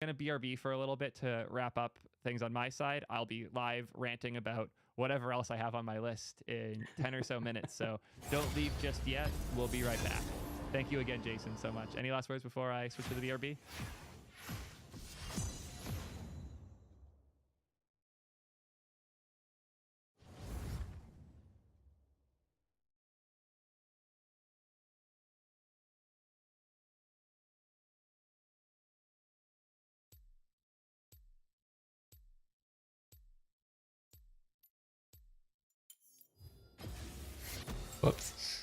[SPEAKER 9] Going to BRB for a little bit to wrap up things on my side. I'll be live ranting about whatever else I have on my list in 10 or so minutes. So don't leave just yet. We'll be right back. Thank you again, Jason, so much. Any last words before I switch to the BRB?
[SPEAKER 2] Whoops.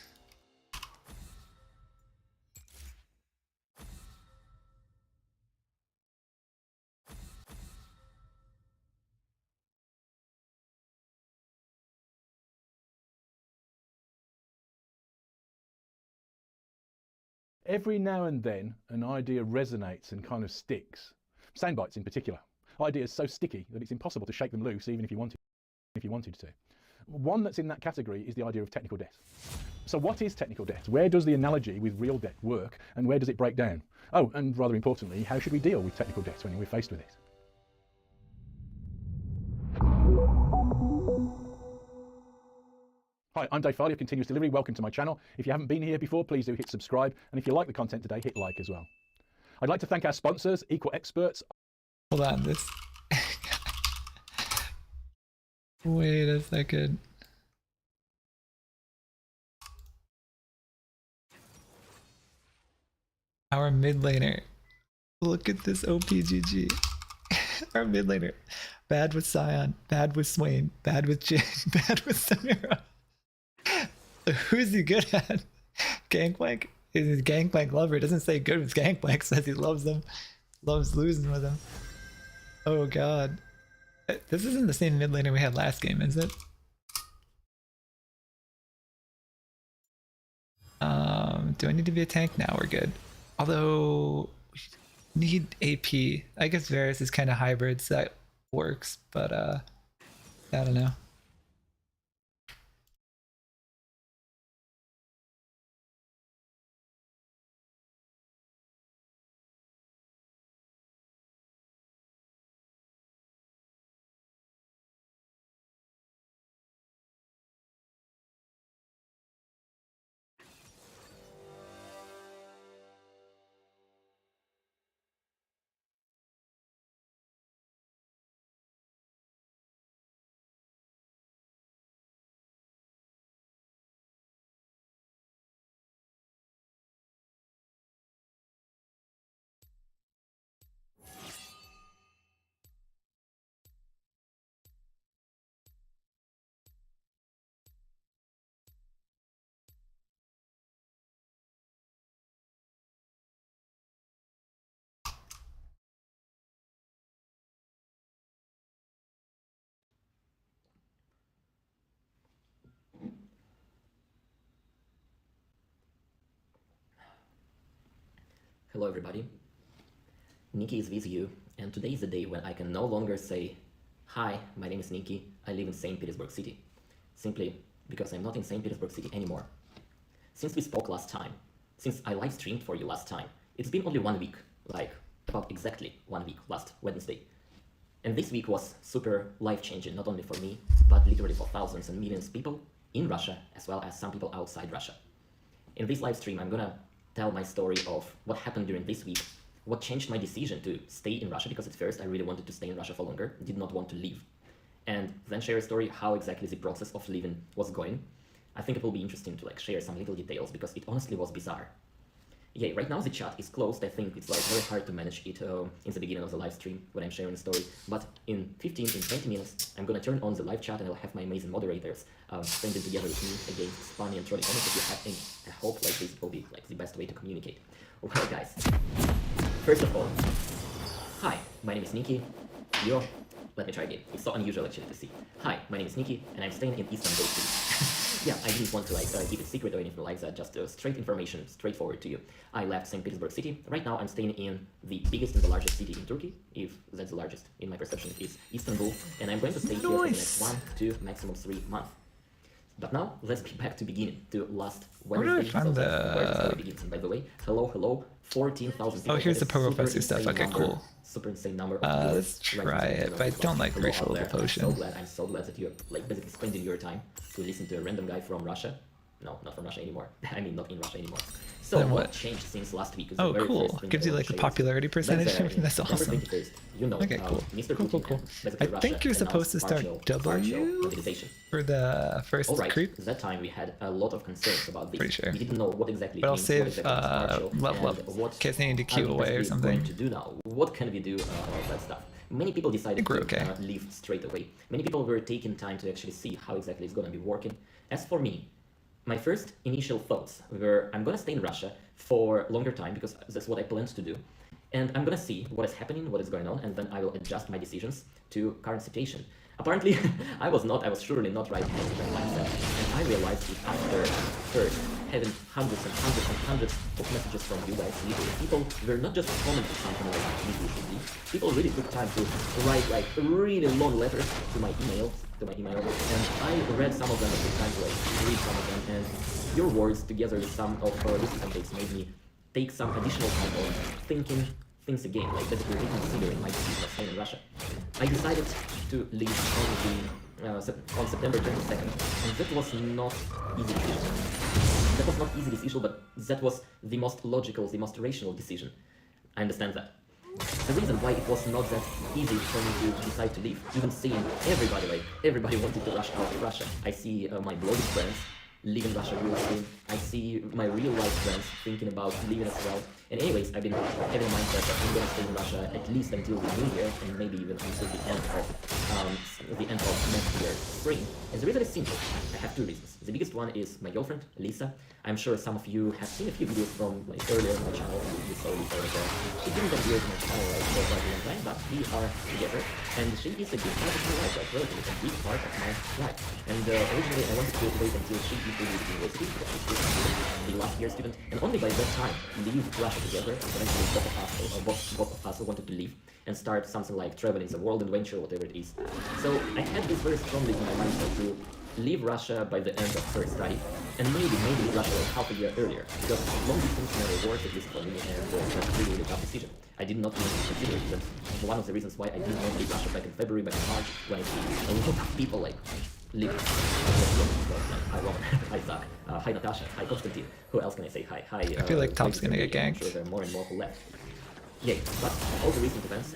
[SPEAKER 10] Every now and then, an idea resonates and kind of sticks. Soundbites in particular. Ideas so sticky that it's impossible to shake them loose even if you wanted to. One that's in that category is the idea of technical debt. So what is technical debt? Where does the analogy with real debt work and where does it break down? Oh, and rather importantly, how should we deal with technical debt when we're faced with it? Hi, I'm Dave Farley of Continuous Delivery. Welcome to my channel. If you haven't been here before, please do hit subscribe. And if you like the content today, hit like as well. I'd like to thank our sponsors, Equal Experts.
[SPEAKER 2] Hold on, this. Wait a second. Our mid laner. Look at this OPGG. Our mid laner. Bad with Scion, bad with Swain, bad with Jin, bad with Samira. Who's he good at? Gangplank? He's a Gangplank lover. It doesn't say good with Gangplank, says he loves them. Loves losing with them. Oh god. This isn't the same mid laner we had last game, is it? Do I need to be a tank? Now we're good. Although, we need AP. I guess Varus is kind of hybrid, so that works, but I don't know.
[SPEAKER 11] Hello everybody, Nikki is with you, and today is the day when I can no longer say, "Hi, my name is Nikki, I live in St. Petersburg City," simply because I'm not in St. Petersburg City anymore. Since we spoke last time, since I live streamed for you last time, it's been only 1 week, like about exactly 1 week, last Wednesday. And this week was super life-changing, not only for me, but literally for thousands and millions of people in Russia, as well as some people outside Russia. In this live stream, I'm gonna tell my story of what happened during this week, what changed my decision to stay in Russia, because at first I really wanted to stay in Russia for longer, did not want to leave. And then share a story how exactly the process of leaving was going. I think it will be interesting to share some little details, because it honestly was bizarre. Yeah, right now the chat is closed. I think it's very hard to manage it in the beginning of the live stream when I'm sharing a story. But in 20 minutes, I'm gonna turn on the live chat and I'll have my amazing moderators spending together with me against Spani and trolling. Honestly, I hope this will be the best way to communicate. Well, guys, first of all, hi, my name is Nikki. Let me try again. It's so unusual actually to see. Hi, my name is Nikki, and I'm staying in Istanbul, City. Yeah, I didn't want to keep it secret or anything like that, just straight information, straightforward to you. I left St. Petersburg City. Right now I'm staying in the biggest and the largest city in Turkey, if that's the largest. In my perception it is Istanbul, and I'm going to stay here for the next 1, 2, maximum 3 months. But now, let's be back to beginning, to last Wednesday.
[SPEAKER 2] Where do I find
[SPEAKER 11] where the story begins. And by the way, hello, 14,000 people.
[SPEAKER 2] Oh, here's the professor stuff. Okay, cool.
[SPEAKER 11] Super insane number of
[SPEAKER 2] let's try it, but I don't like refillable potion.
[SPEAKER 11] I'm so glad that you're basically spending your time to listen to a random guy from Russia. No, not from Russia anymore. I mean, not in Russia anymore. So what changed since last week?
[SPEAKER 2] Oh, cool. Gives you the popularity percentage. That's awesome.
[SPEAKER 11] You know,
[SPEAKER 2] okay, cool.
[SPEAKER 11] Mr.
[SPEAKER 2] Cool. I think you're supposed to start W for the first creep.
[SPEAKER 11] That time we had a lot of concerns about this.
[SPEAKER 2] Pretty sure.
[SPEAKER 11] We didn't know what exactly.
[SPEAKER 2] But I'll save level up in case I need to queue away or something.
[SPEAKER 11] To do now? What can we do about that stuff? Many people decided to leave straight away. Many people were taking time to actually see how exactly it's going to be working. As for me, my first initial thoughts were, I'm gonna stay in Russia for a longer time because that's what I planned to do. And I'm gonna see what is happening, what is going on, and then I will adjust my decisions to current situation. Apparently, I was surely not right-handed in that mindset. And I realized it after first having hundreds of messages from you guys. People were not just commenting something like me. People really took time to write really long letters to my email, and I read some of them. I took time to read some of them, and your words together with some of listening context made me take some additional time on thinking things again, basically reconsidering my decision of staying in Russia. I decided to leave on September 22nd, and that was not easy decision. That was not easy decision, but that was the most logical, the most rational decision. I understand that. The reason why it was not that easy for me to decide to leave, even seeing everybody wanted to rush out of Russia. I see my blogging friends leave in Russia real soon. I see my real life friends thinking about leaving as well. And anyways, I've been having in mind that I'm gonna stay in Russia at least until the new year, and maybe even until the end of next year, spring. And the reason is simple. I have two reasons. The biggest one is my girlfriend, Lisa. I'm sure some of you have seen a few videos from like earlier in my channel. You saw Lisa right there. She didn't appear in my channel like for quite a long time, but we are together, and she is a big part of my life, like relatively a big part of my life. And originally I wanted to wait until she is to university, because she's the last year student, and only by that time leave Russia together. Eventually both of us wanted to leave and start something like traveling the world adventure, whatever it is. So I had this very strongly in my mind to leave Russia by the end of first study, and maybe Russia like half a year earlier, because long distance never worked, at least for me, and it's a really tough decision. I did not even consider it. That's one of the reasons why I didn't want to leave Russia back in February, back in March, when I see a lot of people like leave. Hi Robin, hi Zach, hi Natasha, hi Konstantin. Who else can I say hi? Hi.
[SPEAKER 2] I feel like Top's gonna get ganked.
[SPEAKER 11] I'm sure there are more and more who left. Yay, but all the recent events,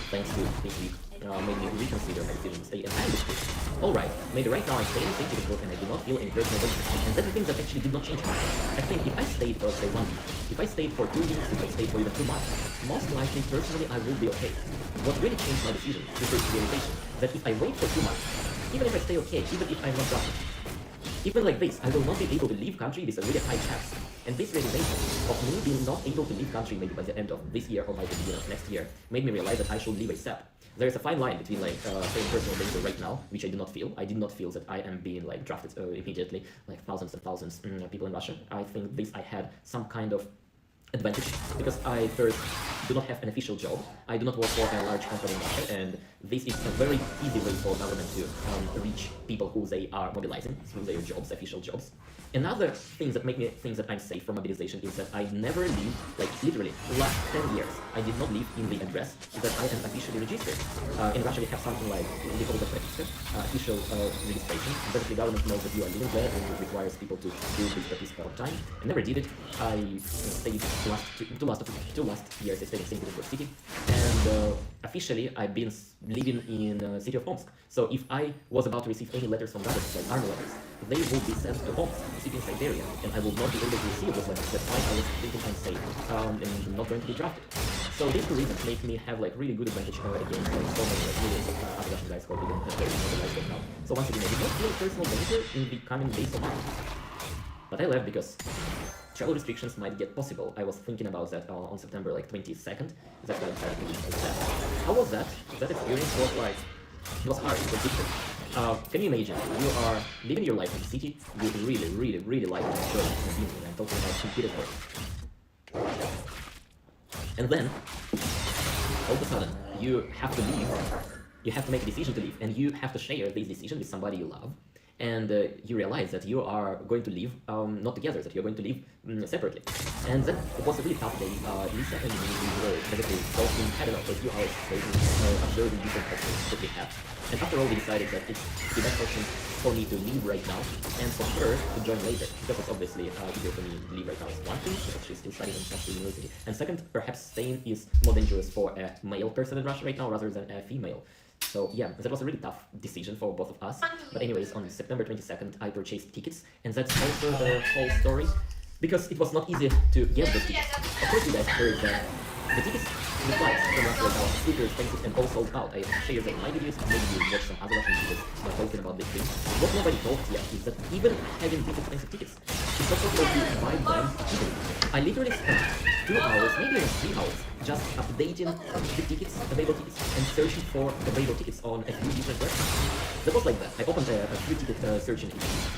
[SPEAKER 11] thanks to this week, made me reconsider my decision to stay, and I understood. Alright, maybe right now I stay in St. Petersburg and I do not feel any personal danger, and that's the thing that actually did not change much. I think if I stayed for, say, 1 week, if I stayed for 2 weeks, if I stayed for even 2 months, most likely, personally, I will be okay. What really changed my decision is the realization that if I wait for 2 months, even if I stay okay, even if I'm not drafted, even like this, I will not be able to leave country with a really high chance. And this realization of me being not able to leave country maybe by the end of this year or by the beginning of next year made me realize that I should leave ASAP. There is a fine line between like saying personal danger right now, which I do not feel. I did not feel that I am being like drafted immediately, like thousands and thousands of people in Russia. I think this I had some kind of advantage because I first do not have an official job. I do not work for a large company in Russia, and this is a very easy way for government to reach people who they are mobilizing through their jobs, official jobs. Another thing that make me think that I'm safe from mobilization is that I never leave, like literally, last 10 years, I did not leave in the address that I am officially registered. In Russia we have something like official registration. Basically government knows that you are living there and it requires people to do this statistical all the time. I never did it. I stayed two last years I stayed in St. Petersburg city, and officially I've been living in city of Omsk. So if I was about to receive any letters from government, like army letters, they will be sent to Omsk, the city in Siberia, and I will not be able to receive those letters. That's why I was thinking I'm safe and not going to be drafted. So these two reasons make me have like really good advantage against like so many like millions of other Russian guys who are living very mobilized right now. So once again, I did not feel personal danger in the coming days or months. But I left because travel restrictions might get possible. I was thinking about that on September like 22nd. That's when I started to that. How was that? That experience was like, it was hard, it was different. Can you imagine, you are living your life in the city, you really like to enjoy it, and I'm talking about St. Petersburg. And then, all of a sudden, you have to leave, you have to make a decision to leave, and you have to share this decision with somebody you love. And you realize that you are going to live not together, that you're going to live separately. And that was a really tough day. Lisa and me, we were basically talking, I don't know, for a few hours, observing different options that we have. And after all, we decided that it's the best option for me to leave right now, and for her to join later. Because it's obviously easier for me to leave right now is one thing, because she's still studying at the university. And second, perhaps staying is more dangerous for a male person in Russia right now rather than a female. So yeah, that was a really tough decision for both of us. But anyways, on September 22nd, I purchased tickets, and that's also the whole story, because it was not easy to get those tickets. Of course, you guys heard that the tickets, the flights from Russia right now are super expensive and all sold out. I shared that in my videos, maybe you watch some other Russian videos talking about this thing. What nobody told yet is that even having these expensive tickets, it's not possible to buy them easily. I literally spent 2 hours, maybe even 3 hours, just updating the tickets, available tickets, and searching for available tickets on a few different websites. That was like that. I opened a few ticket searching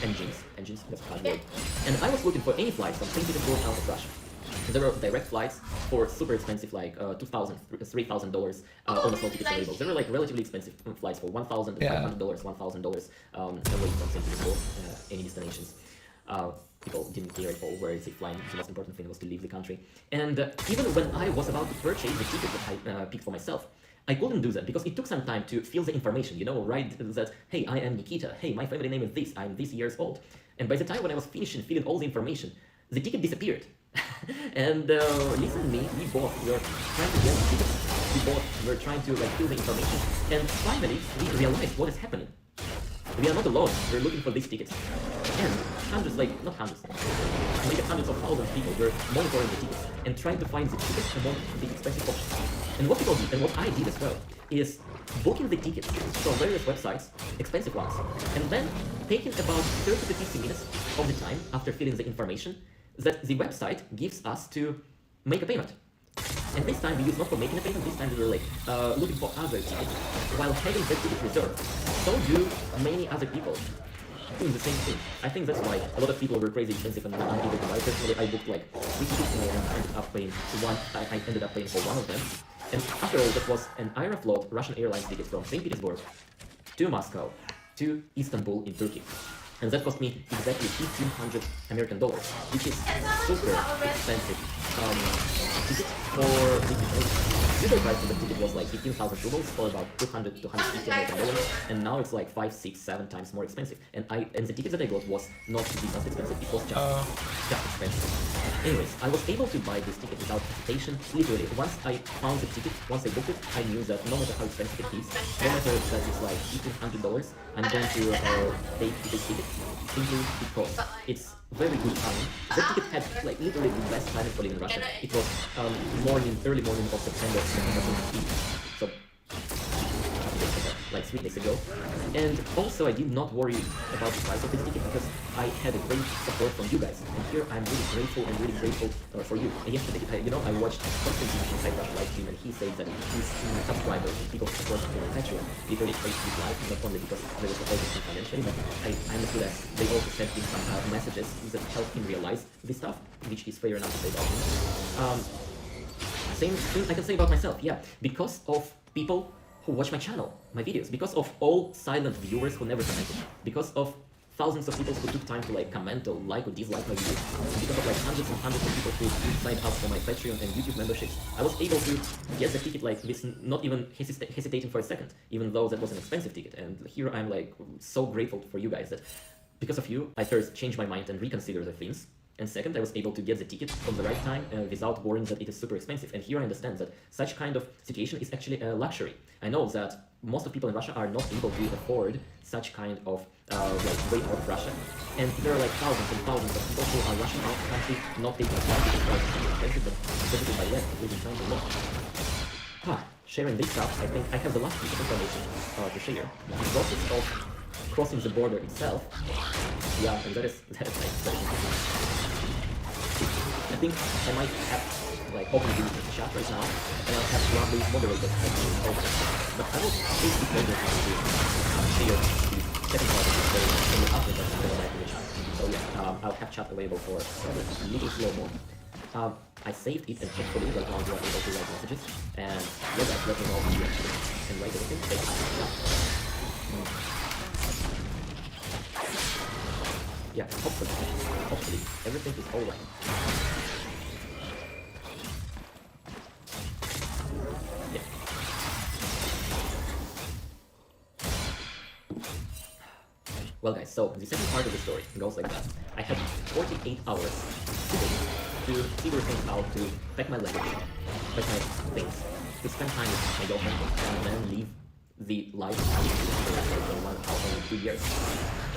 [SPEAKER 11] engines, that's a hard word, and I was looking for any flights from St. Petersburg out of Russia. There were direct flights for super expensive, like $2,000, $3,000 almost no tickets available. There were like relatively expensive flights for $1,000 to $500, $1,000 away from St. Petersburg, any destinations. People didn't care at all where is he flying. The most important thing was to leave the country. And even when I was about to purchase the ticket that I picked for myself, I couldn't do that because it took some time to fill the information, you know, write that, hey, I am Nikita, hey, my family name is this, I'm this years old. And by the time when I was finishing filling all the information, the ticket disappeared. And Lisa and me, we both were trying to get the tickets, we both were trying to like fill the information, and finally we realized what is happening. we are not alone. We're looking for these tickets. And hundreds, like, not hundreds, maybe hundreds of thousands of people were monitoring the tickets and trying to find the cheapest among the expensive options. And what people did, and what I did as well, is booking the tickets from various websites, expensive ones, and then taking about 30 to 50 minutes of the time after filling the information that the website gives us to make a payment. And this time we use not for making a payment, this time we were like looking for other tickets while having that ticket reserved. So do many other people doing the same thing. I think that's why a lot of people were crazy expensive and unable to buy. Personally, I booked like 3 tickets and I ended up paying I ended up paying for one of them. And after all, that was an Aeroflot Russian Airlines ticket from St. Petersburg to Moscow to Istanbul in Turkey. And that cost me exactly $1,500 American, which is super expensive ticket for the usual price of the ticket was like 15,000 rubles for about 200 to 150 American dollars, and now it's like 5, 6, 7 times more expensive. And the ticket that I got was not the most expensive; it was just expensive. Anyways, I was able to buy this ticket without hesitation. Literally, once I found the ticket, once I booked it, I knew that no matter how expensive it is, no matter that it's like $1,500, I'm going to take this ticket simply because it's very good time. The ticket had like literally the best time for living in Russia. It was early morning of September 2015. So like 3 days ago. And also I did not worry about the price of this ticket because I had a great support from you guys. And here I'm really grateful for you. And yesterday, I watched Constantine inside Russia live stream, and he said that his subscribers and people who support him on Patreon literally paid his life, not only because they were supporting him financially, but I understood that they also sent him some messages that helped him realize this stuff, which is fair enough to say about him. Same thing I can say about myself, yeah. Because of people who watch my channel, my videos, because of all silent viewers who never commented, because of thousands of people who took time to like comment or like or dislike my videos, because of like hundreds and hundreds of people who signed up for my Patreon and YouTube memberships, I was able to get the ticket like this, not even hesitating for a second, even though that was an expensive ticket. And here I'm like so grateful for you guys that because of you, I first changed my mind and reconsidered the things. And second, I was able to get the ticket from the right time without worrying that it is super expensive. And here I understand that such kind of situation is actually a luxury. I know that most of people in Russia are not able to afford such kind of way out of Russia. And there are like thousands and thousands of people who are rushing out of the country, not taking advantage of prices being expensive, but visiting by land, losing time to look. Sharing this stuff, I think I have the last piece of information to share. The process of crossing the border itself, yeah, and that is like very interesting. I think I might have like open the chat right now, and I'll have one of these moderators open. But I will take this later to share the second part of the story and after that I'll go back to the chat. So yeah, I'll have chat available for a little slow-mo. I saved it and hopefully right now you are able to write messages, and yeah guys, let me know if you actually can write anything. Yeah, hopefully everything is alright. Yeah. Well guys, so the second part of the story goes like that. I had 48 hours to figure things out, to pack my luggage, pack my things, to spend time with my girlfriend, and then leave the life I was living for 1 hour and 2 years.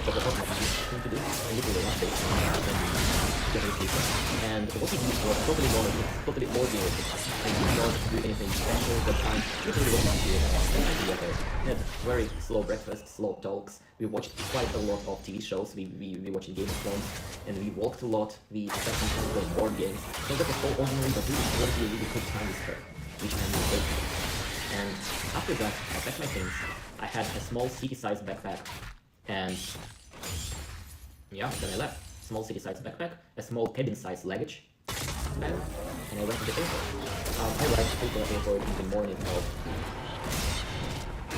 [SPEAKER 11] But what was my thing to do? I literally last day and what we did was totally normal, totally ordinary. I did not do anything special, but I literally was not here. Spent time together, had very slow breakfast, slow talks. We watched quite a lot of TV shows. We watched Game of Thrones, and we walked a lot. We spent some time playing board games. So that was all ordinary, but really good time with her, which I'm really grateful for. And after that, I packed my things. I had a small city-sized backpack, and yeah, then I left. Small city-sized backpack, a small cabin-sized luggage bag, and I went to the airport. I arrived to the airport in the morning of...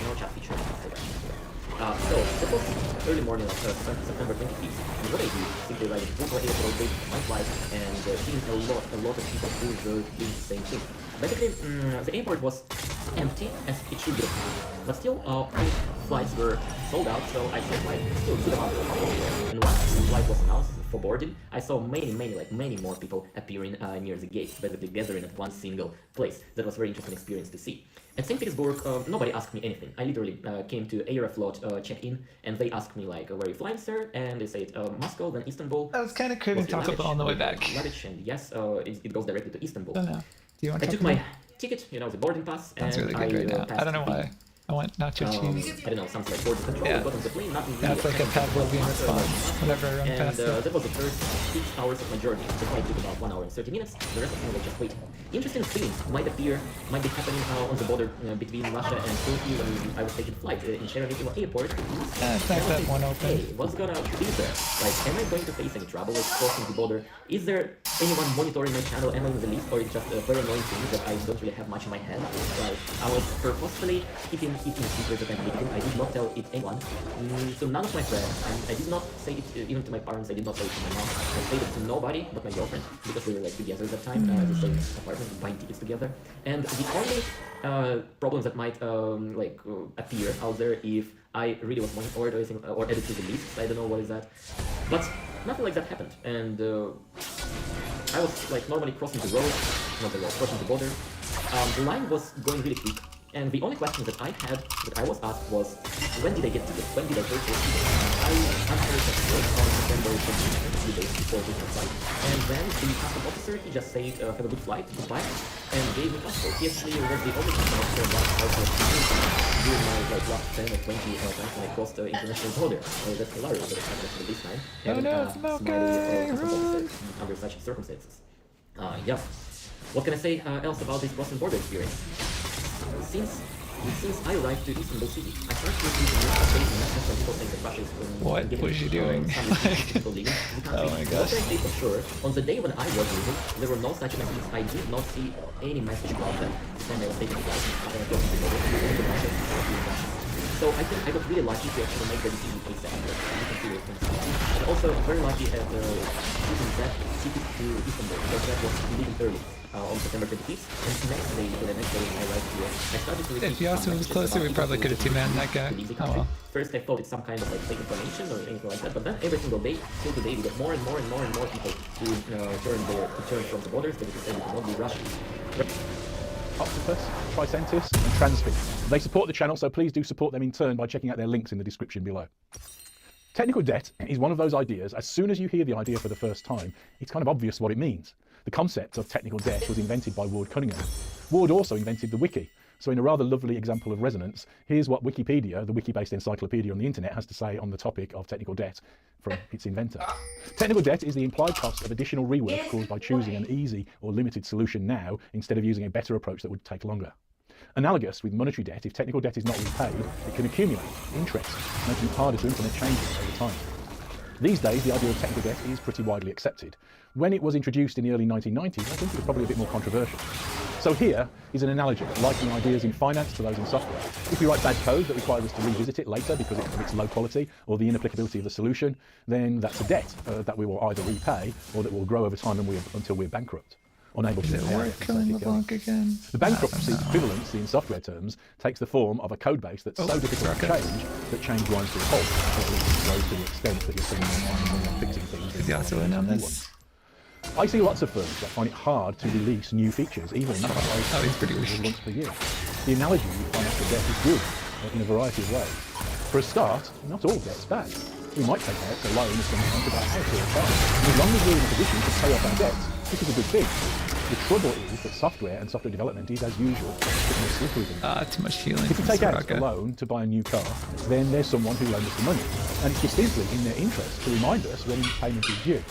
[SPEAKER 11] No chat feature after that. So, that was early morning of September 25th. And what I did, simply like book my airport, wait my flight, and seeing a lot of people who were doing the same thing. Basically, the airport was empty as it should be. But still, all flights were sold out, so I said like still a good amount of people. And once the flight was announced for boarding, I saw many more people appearing near the gates, basically gathering at one single place. That was a very interesting experience to see. At St. Petersburg, nobody asked me anything. I literally came to Aeroflot check-in, and they asked me like, where are you flying, sir? And they said Moscow, then Istanbul.
[SPEAKER 2] That was kind of craving Taco Bell on the way back.
[SPEAKER 11] Luggage, and yes, it goes directly to Istanbul.
[SPEAKER 2] I don't know. Do you want
[SPEAKER 11] I
[SPEAKER 2] to
[SPEAKER 11] took my ticket, you know, the boarding pass,
[SPEAKER 2] Sounds
[SPEAKER 11] and
[SPEAKER 2] really good right now. I don't know why. I want nacho cheese.
[SPEAKER 11] I don't know, something like boarding control,
[SPEAKER 2] Yeah.
[SPEAKER 11] got on the plane, nothing really.
[SPEAKER 2] That's like a Pavlovian response whenever I run
[SPEAKER 11] And
[SPEAKER 2] past it.
[SPEAKER 11] that was the first 6 hours of my journey. The flight took about 1 hour and 30 minutes. The rest of the time I just waiting. Interesting things might be happening on the border between Russia and Turkey when I was taking flight in Sheremetyevo airport.
[SPEAKER 2] It's nice that one open.
[SPEAKER 11] Hey, what's gonna be there? Like, am I going to face any trouble with crossing the border? Is there anyone monitoring my channel? Am I in the list, or is it just a very annoying thing that I don't really have much in my head? Like, I was purposefully keeping a secret that I'm leaving. I did not tell it anyone. So none of my friends. I did not say it even to my parents. I did not say it to my mom. I said it to nobody but my girlfriend, because we were like together at that time, at the same apartment, buying tickets together. And the only problems that might appear out there if I really was monitoring or added to the list, I don't know what is that, but nothing like that happened. And I was like normally crossing the road, crossing the border. The line was going really quick. And the only question that I had, that I was asked, was, when did I get tickets? When did I purchase tickets? I answered that it was on November 20th, 3 days before the flight. And then the customs officer, he just said, have a good flight, goodbye, and gave me passport. He actually was the only customs officer during my last 10 or 20 times when I crossed the international border. That's hilarious that it happened this time.
[SPEAKER 2] Oh no, it's okay, run!
[SPEAKER 11] Under such circumstances. Yeah. What can I say else about this crossing border experience? Since I arrived to Istanbul city, I started to receive new updates and messages from people saying that Russia is
[SPEAKER 2] What was you doing? Oh my gosh.
[SPEAKER 11] What can I say for sure? On the day when I was leaving, there were no such messages. I did not see any message about them. Then I was taking flight and I got to the border. So I think I got really lucky to actually make the decision ASAP. You can see it. And also very lucky at choosing that city to Istanbul, because that was leaving early. On September 25th, and the next day when I arrived here, I started to receive
[SPEAKER 2] If Yasu was closer, we probably could have two-manned that guy. Oh well.
[SPEAKER 11] First I thought it's some kind of like fake information or anything like that, but then every single day, till today, we got more and more people who turn from the borders, because they would not be Russian.
[SPEAKER 10] Octopus, Tricentis, and Transfix. They support the channel, so please do support them in turn by checking out their links in the description below. Technical debt is one of those ideas, as soon as you hear the idea for the first time, it's kind of obvious what it means. The concept of technical debt was invented by Ward Cunningham. Ward also invented the wiki. So in a rather lovely example of resonance, here's what Wikipedia, the wiki-based encyclopedia on the internet, has to say on the topic of technical debt from its inventor. Technical debt is the implied cost of additional rework caused by choosing an easy or limited solution now instead of using a better approach that would take longer. Analogous with monetary debt, if technical debt is not repaid, it can accumulate interest, making it harder to implement changes over time. These days, the idea of technical debt is pretty widely accepted. When it was introduced in the early 1990s, I think it was probably a bit more controversial. So here is an analogy, likening ideas in finance to those in software. If we write bad code that requires us to revisit it later because of its low quality or the inapplicability of the solution, then that's a debt that we will either repay or that will grow over time until we're bankrupt. Unable to pay
[SPEAKER 2] again.
[SPEAKER 10] The bankruptcy equivalency in software terms takes the form of a code base that's so difficult to change that change grinds to a halt, or at least grows to the extent that you're spending more time on fixing things.
[SPEAKER 2] Yasu in on this.
[SPEAKER 10] I see lots of firms that find it hard to release new features, even
[SPEAKER 2] he's pretty weak.
[SPEAKER 10] once per year. The analogy with financial debt is good in a variety of ways. For a start, not all debt's bad. We might take out a loan of some kind about how to retire. And as long as we're in a position to pay off our debts, this is a good thing. The trouble is that software and software development is, as usual, a bit more slippery than that.
[SPEAKER 2] Too much healing.
[SPEAKER 10] If you take out a loan to buy a new car, then there's someone who loaned us the money. And it's distinctly in their interest to remind us when payment is due.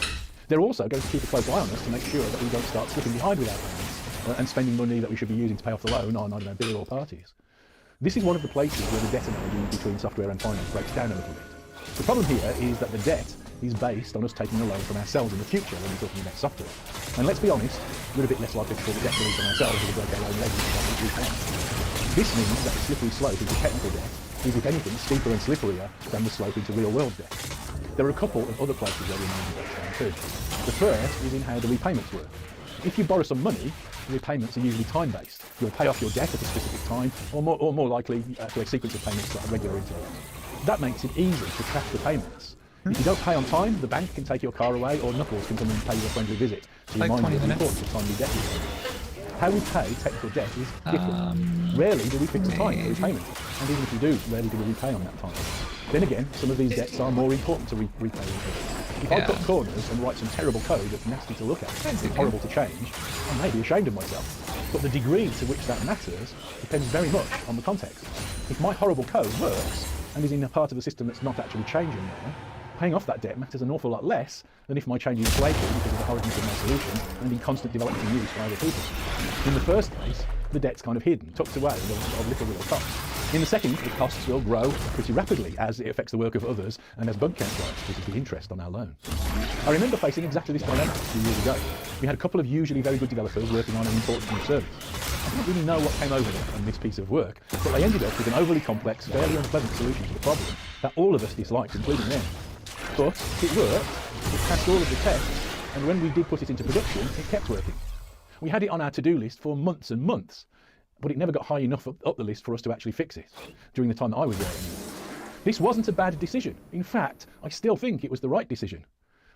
[SPEAKER 10] They're also going to keep a close eye on us to make sure that we don't start slipping behind with our payments and spending money that we should be using to pay off the loan on, I don't know, beer or parties. This is one of the places where the debt analogy between software and finance breaks down a little bit. The problem here is that the debt is based on us taking a loan from ourselves in the future when we're talking about software. And let's be honest, we're a bit less likely to pull the debt release on ourselves if we break our loan later. This means that the slippery slope into technical debt is, if anything, steeper and slipperier than the slope into real-world debt. There are a couple of other places where we may break down too. The first is in how the repayments work. If you borrow some money, repayments are usually time-based. You'll pay off your debt at a specific time, or more likely to a sequence of payments at regular intervals. That makes it easy to track the payments. If you don't pay on time, the bank can take your car away, or Knuckles can come and pay you a friendly visit to
[SPEAKER 2] Like
[SPEAKER 10] remind you
[SPEAKER 2] 20
[SPEAKER 10] of the
[SPEAKER 2] minutes.
[SPEAKER 10] importance of timely debt repayment. How we pay technical debt is different. Rarely do we fix a time for repayment, and even if we do, rarely do we repay on that time. Then again, some of these debts are more important to repay than others. If I cut corners and write some terrible code that's nasty to look at and horrible to change, I may be ashamed of myself. But the degree to which that matters depends very much on the context. If my horrible code works and is in a part of the system that's not actually changing now, paying off that debt matters an awful lot less than if my change is flaky because of the horribleness of my solution and in constant development and use by other people. In the first place, the debt's kind of hidden, tucked away of little real cost. In the second, the costs will grow pretty rapidly as it affects the work of others and as bug count grows, which is the interest on our loan. I remember facing exactly this dilemma a few years ago. We had a couple of usually very good developers working on an important new service. I don't really know what came over them on this piece of work, but they ended up with an overly complex, fairly unpleasant solution to the problem that all of us disliked, including them. But it worked, it passed all of the tests, and when we did put it into production, it kept working. We had it on our to-do list for months and months, but it never got high enough up the list for us to actually fix it during the time that I was there. This wasn't a bad decision. In fact, I still think it was the right decision.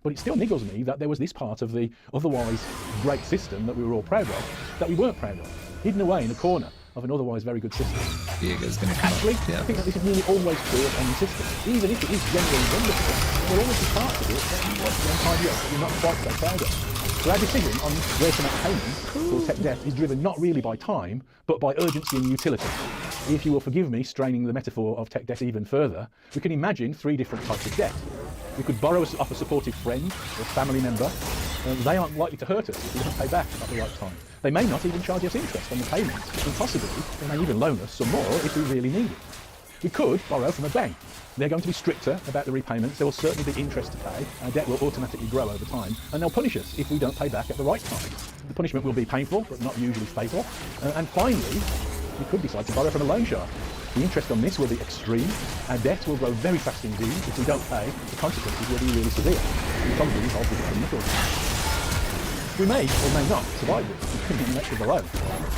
[SPEAKER 10] But it still niggles me that there was this part of the otherwise great system that we were all proud of that we weren't proud of, hidden away in a corner of an otherwise very good system.
[SPEAKER 2] Diego's gonna come
[SPEAKER 10] Actually,
[SPEAKER 2] up. Yeah.
[SPEAKER 10] I think that this is nearly always true of any system. Even if it is generally wonderful, there will always be parts of it that you want to tidy up that you're not quite so proud of. So our decision on where to make payments for tech debt is driven not really by time, but by urgency and utility. If you will forgive me straining the metaphor of tech debt even further, we can imagine three different types of debt. We could borrow off a supportive friend or family member. They aren't likely to hurt us if we don't pay back at the right time. They may not even charge us interest on the payments, and possibly they may even loan us some more if we really need it. We could borrow from a bank. They're going to be stricter about the repayments. There will certainly be interest to pay. Our debt will automatically grow over time, and they'll punish us if we don't pay back at the right time. The punishment will be painful, but not usually fatal. And finally, we could decide to borrow from a loan shark. The interest on this will be extreme. Our debt will grow very fast indeed. If we don't pay, the consequences will be really severe. We probably involve the criminal. We may or may not survive this, depending on the nature of the loan.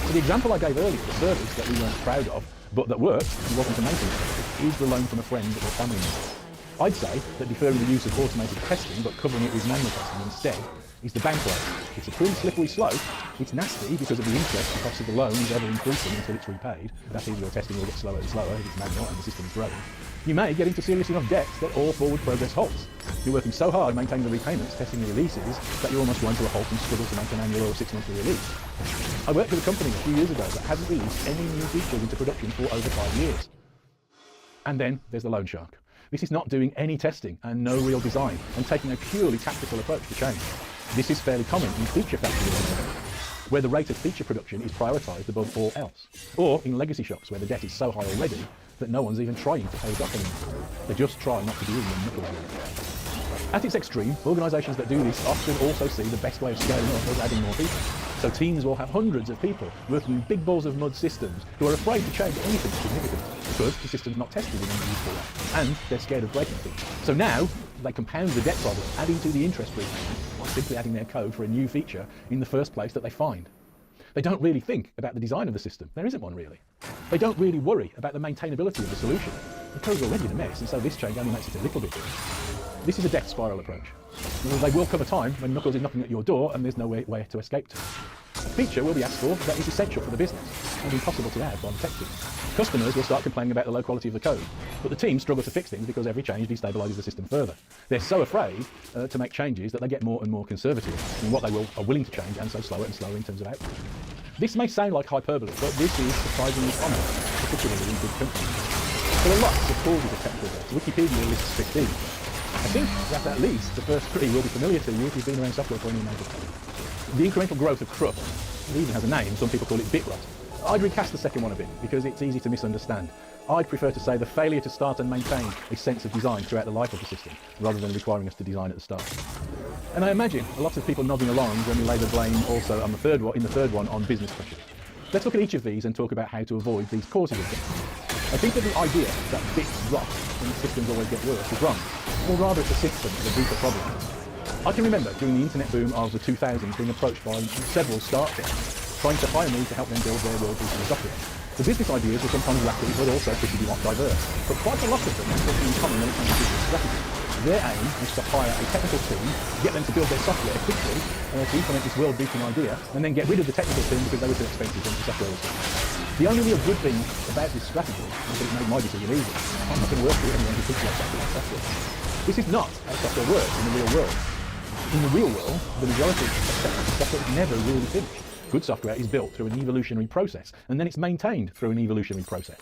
[SPEAKER 10] So the example I gave earlier, the service that we weren't proud of, but that worked and wasn't a maintenance service, is the loan from a friend or family member. I'd say that deferring the use of automated testing but covering it with manual testing instead is the bank loan. It's a pretty slippery slope. It's nasty because of the interest. The cost of the loan is ever increasing until it's repaid. That is, your testing will get slower and slower if it's manual and the system is growing. You may get into serious enough debt that all forward progress halts. You're working so hard maintaining the repayments, testing the releases, that you almost grind to a halt and struggle to make an annual or 6 monthly release. I worked with a company a few years ago that hasn't released any new features into production for over 5 years. And then there's the loan shark. This is not doing any testing and no real design, and taking a purely tactical approach to change. This is fairly common in feature factories, where the rate of feature production is prioritised above all else. Or in legacy shops, where the debt is so high already that no one's even trying to pay it off anymore. They just try not to be in the middle of it. At its extreme, organisations that do this often also see the best way of scaling up as adding more people. So teams will have hundreds of people working in big balls of mud systems who are afraid to change anything significant because the system's not tested in any useful way, and they're scared of breaking things. So now they compound the debt problem, adding to the interest repayment, by simply adding their code for a new feature in the first place that they find. They don't really think about the design of the system. There isn't one really. They don't really worry about the maintainability of the solution. The code's already in a mess, and so this change only makes it a little bit better. This is a death spiral approach. There will come a time when Knuckles is knocking at your door and there's no way to escape to. A feature will be asked for that is essential for the business and impossible to add by the tech team. Customers will start complaining about the low quality of the code, but the teams struggle to fix things because every change destabilises the system further. They're so afraid to make changes that they get more and more conservative in what they are willing to change, and so slower and slower in terms of output. This may sound like hyperbole, but this is surprisingly common, particularly in big companies. There are lots of causes of technical debt. Wikipedia lists 15. I think that at least the first 3 will be familiar to you if you've been around software for any amount of time. The incremental growth of cruft, it even has a name, some people call it bit rot. I'd recast the second one a bit because it's easy to misunderstand. I'd prefer to say the failure to start and maintain a sense of design throughout the life of the system, rather than requiring us to design at the start. And I imagine a lot of people nodding along when we lay the blame also on the third one on business pressure. Let's look at each of these and talk about how to avoid these causes of debt. I think that the idea that bits rot and the systems always get worse is wrong, or rather it's a symptom of a deeper problem. I can remember during the internet boom of the 2000s being approached by several startups trying to hire me to help them build their world-beating software. The business ideas were sometimes wacky, but also pretty diverse. But quite a lot of them had something in common when it comes to business strategy. Their aim was to hire a technical team, get them to build their software quickly, to implement this world-beating idea, and then get rid of the technical team because they were too expensive once the software was done. The only real good thing about this strategy is that it made my decision easy. I'm not going to work with anyone who thinks like software. This is not how software works in the real world. In the real world, the majority of software is never really finished. Good software is built through an evolutionary process, and then it's maintained through an evolutionary process.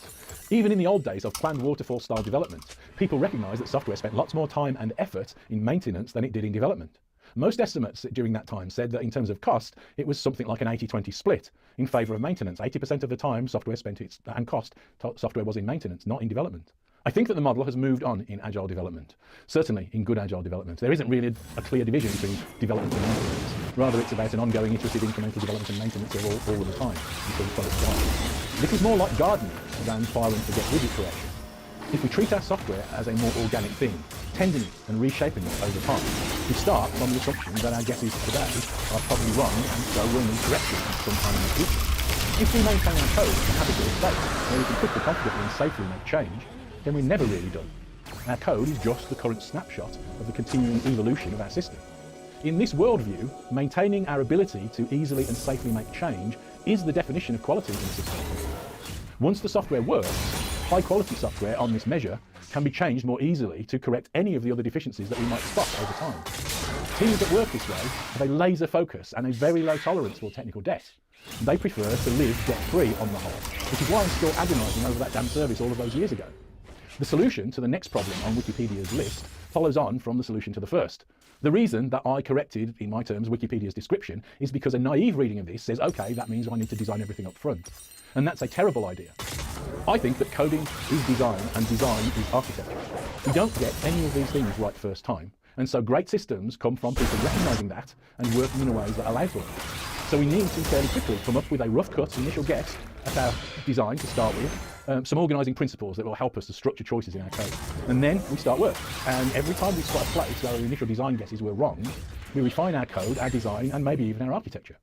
[SPEAKER 10] Even in the old days of planned waterfall-style development, people recognised that software spent lots more time and effort in maintenance than it did in development. Most estimates during that time said that in terms of cost, it was something like an 80-20 split in favour of maintenance. 80% of the time software was in maintenance, not in development. I think that the model has moved on in agile development, certainly in good agile development. There isn't really a clear division between development and maintenance. Rather, it's about an ongoing iterative incremental development and maintenance of all of the time until the product's gone. This is more like gardening than fire and forget widget creation. If we treat our software as a more organic thing, tending it and reshaping it over time, we start from the assumption that our guesses today are probably wrong and so will need correction sometime in the future. If we maintain our code in a habitable state, where we can quickly, confidently and safely make change, then we're never really done. Our code is just the current snapshot of the continuing evolution of our system. In this worldview, maintaining our ability to easily and safely make change is the definition of quality in the system. Once the software works, high-quality software on this measure can be changed more easily to correct any of the other deficiencies that we might spot over time. Teams that work this way have a laser focus and a very low tolerance for technical debt. They prefer to live debt-free on the whole, which is why I'm still agonising over that damn service all of those years ago. The solution to the next problem on Wikipedia's list follows on from the solution to the first. The reason that I corrected, in my terms, Wikipedia's description is because a naive reading of this says, okay, that means I need to design everything up front. And that's a terrible idea. I think that coding is design and design is architecture. We don't get any of these things right first time. And so great systems come from people recognising that and working in ways that allow for it. So we need to fairly quickly come up with a rough cut initial guess at our design to start with, some organising principles that will help us to structure choices in our code. And then we start work. And every time we spot a place where our initial design guesses were wrong, we refine our code, our design, and maybe even our architecture.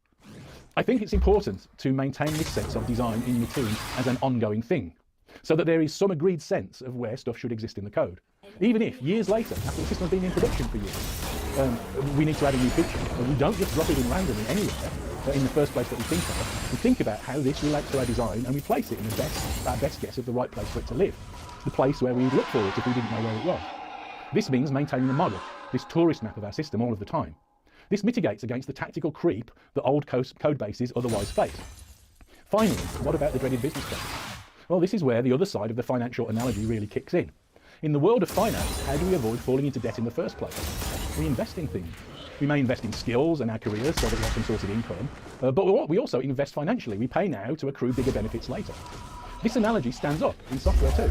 [SPEAKER 10] I think it's important to maintain this sense of design in the team as an ongoing thing, so that there is some agreed sense of where stuff should exist in the code. Even if, years later, after the system's been in production for years, we need to add a new feature, and we don't just drop it in randomly anywhere, in the first place that we think of. We think about how this relates to our design and we place it in our best guess of the right place for it to live, the place where we would look for it if we didn't know where it was. This means maintaining the model, this tourist map of our system all of the time. This mitigates against the tactical creep that old code bases otherwise face. Finally, what about the dreaded business process? Well, this is where the other side of the financial analogy really kicks in. In the world of finance, how do we avoid falling into debt in the first place? We invest in things. We may invest in skills and our careers so that we have some sort of income, but we also invest financially. We pay now to accrue bigger benefits later. This analogy stands up in software too.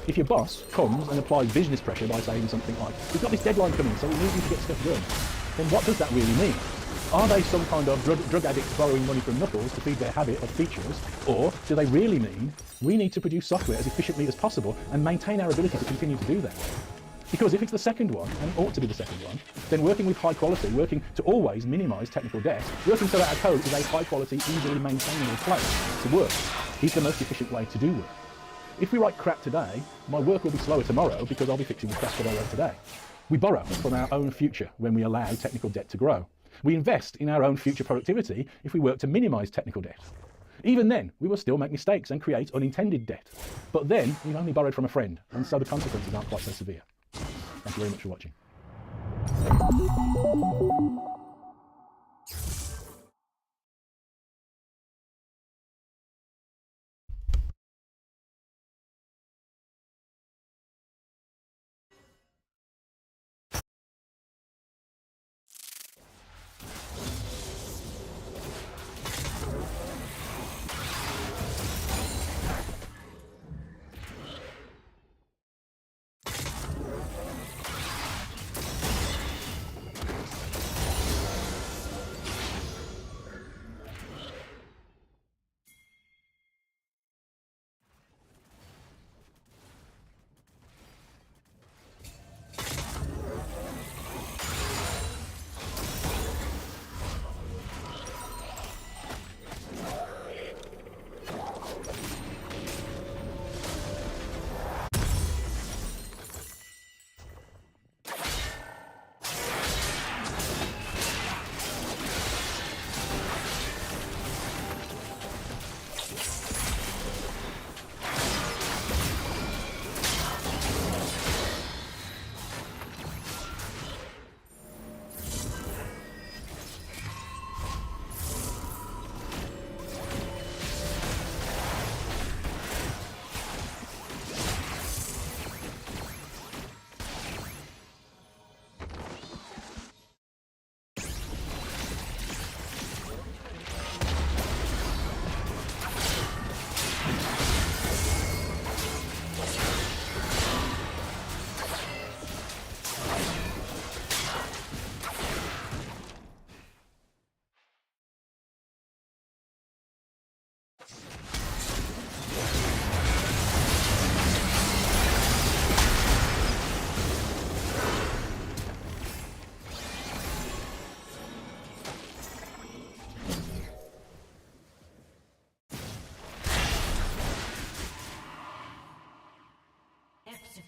[SPEAKER 10] If your boss comes and applies business pressure by saying something like, we've got this deadline coming, so we need you to get stuff done, then what does that really mean? Are they some kind of drug addicts borrowing money from Knuckles to feed their habit of features? Or do they really mean we need to produce software as efficiently as possible and maintain our ability to continue to do that? Because if it's the second one, and it ought to be the second one, then working with high quality, working to always minimise technical debt, working so that our code is a high quality, easily maintainable place to work, is the most efficient way to do work. If we write crap today, my work will be slower tomorrow because I'll be fixing the crap that I wrote today. We borrow from our own future when we allow technical debt to grow. We invest in our own future productivity if we work to minimise technical debt. Even then, we will still make mistakes and create unintended debt. But then, we've only borrowed from a friend, and so the consequences aren't quite so severe. Thank you very much for watching.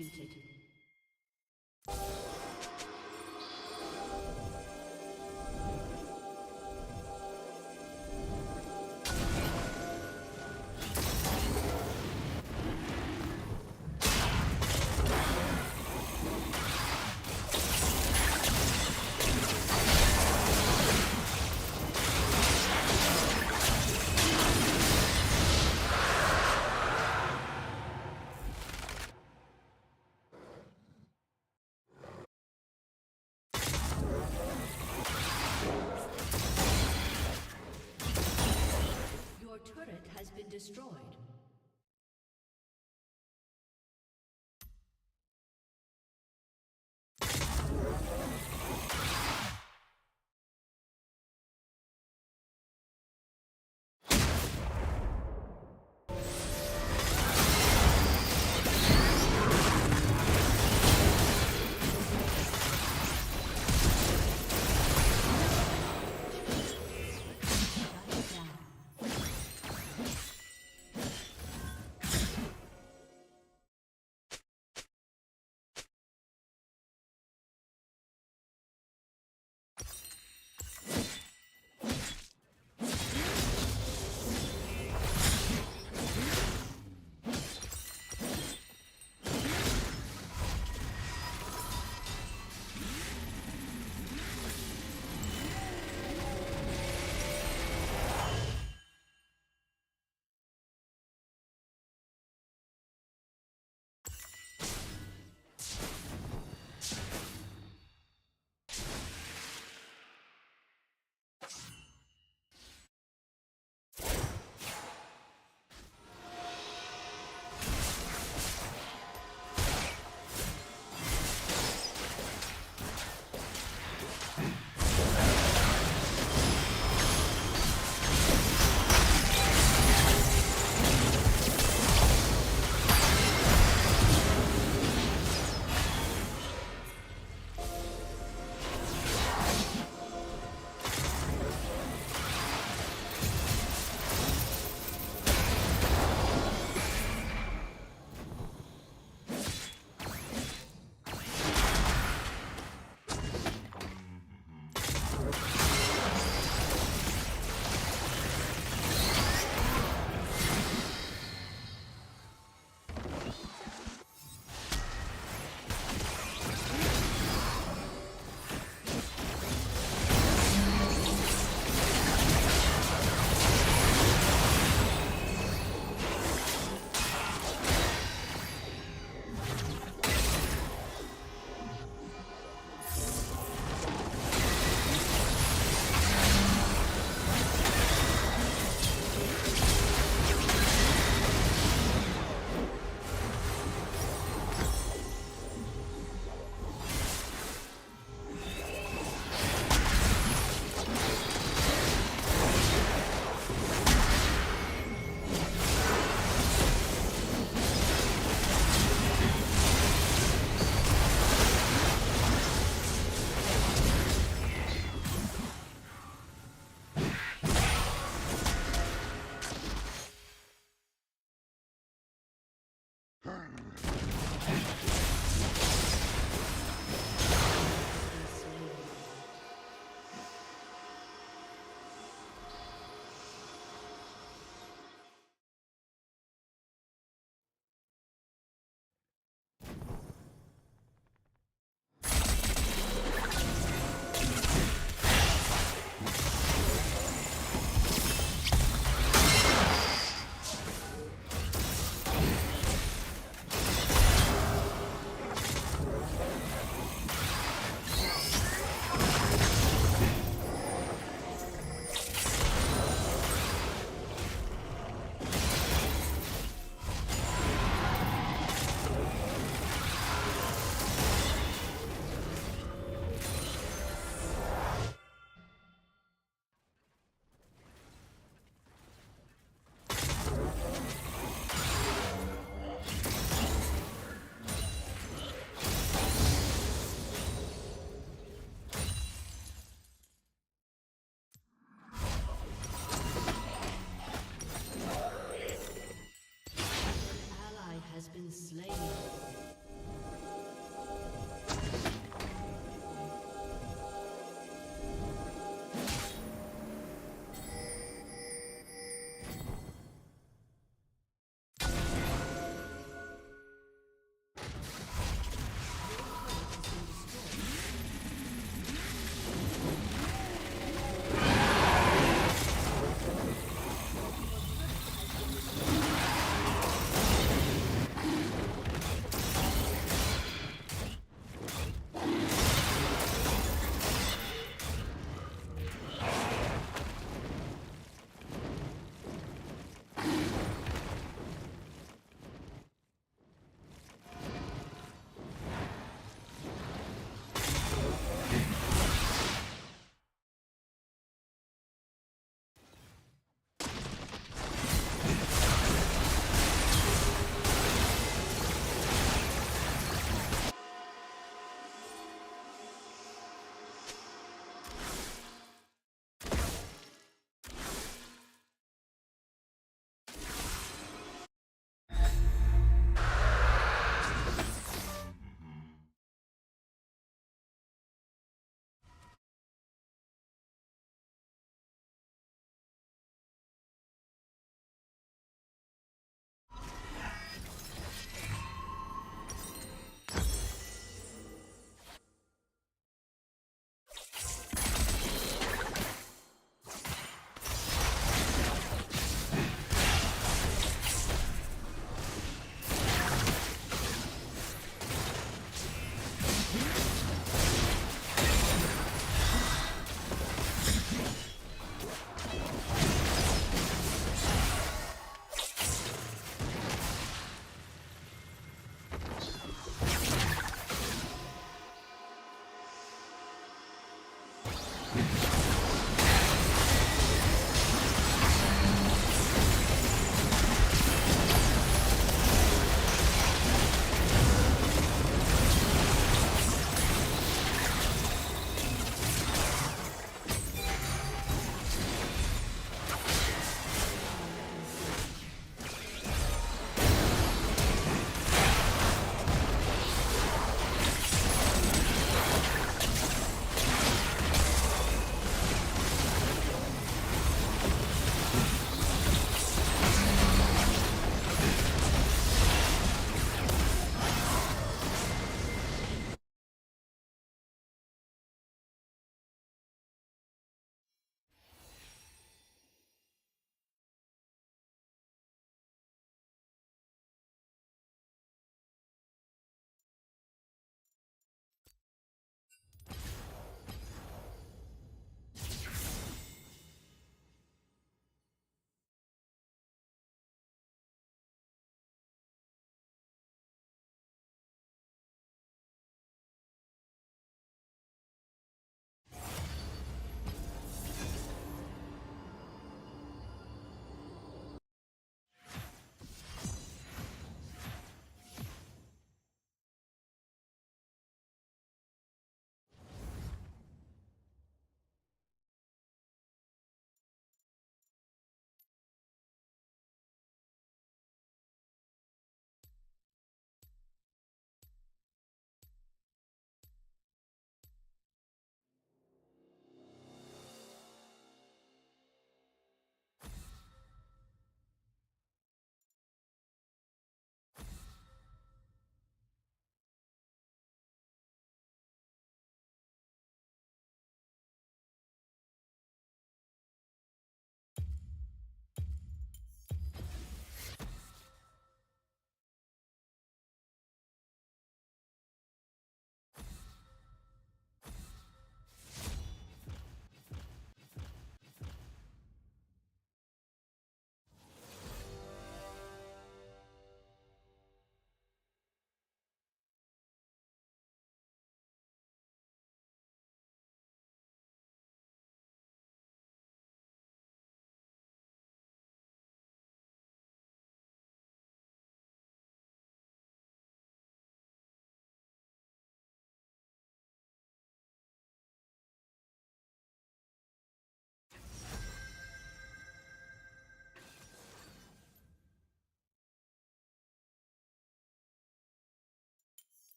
[SPEAKER 1] executed. Your turret has been destroyed.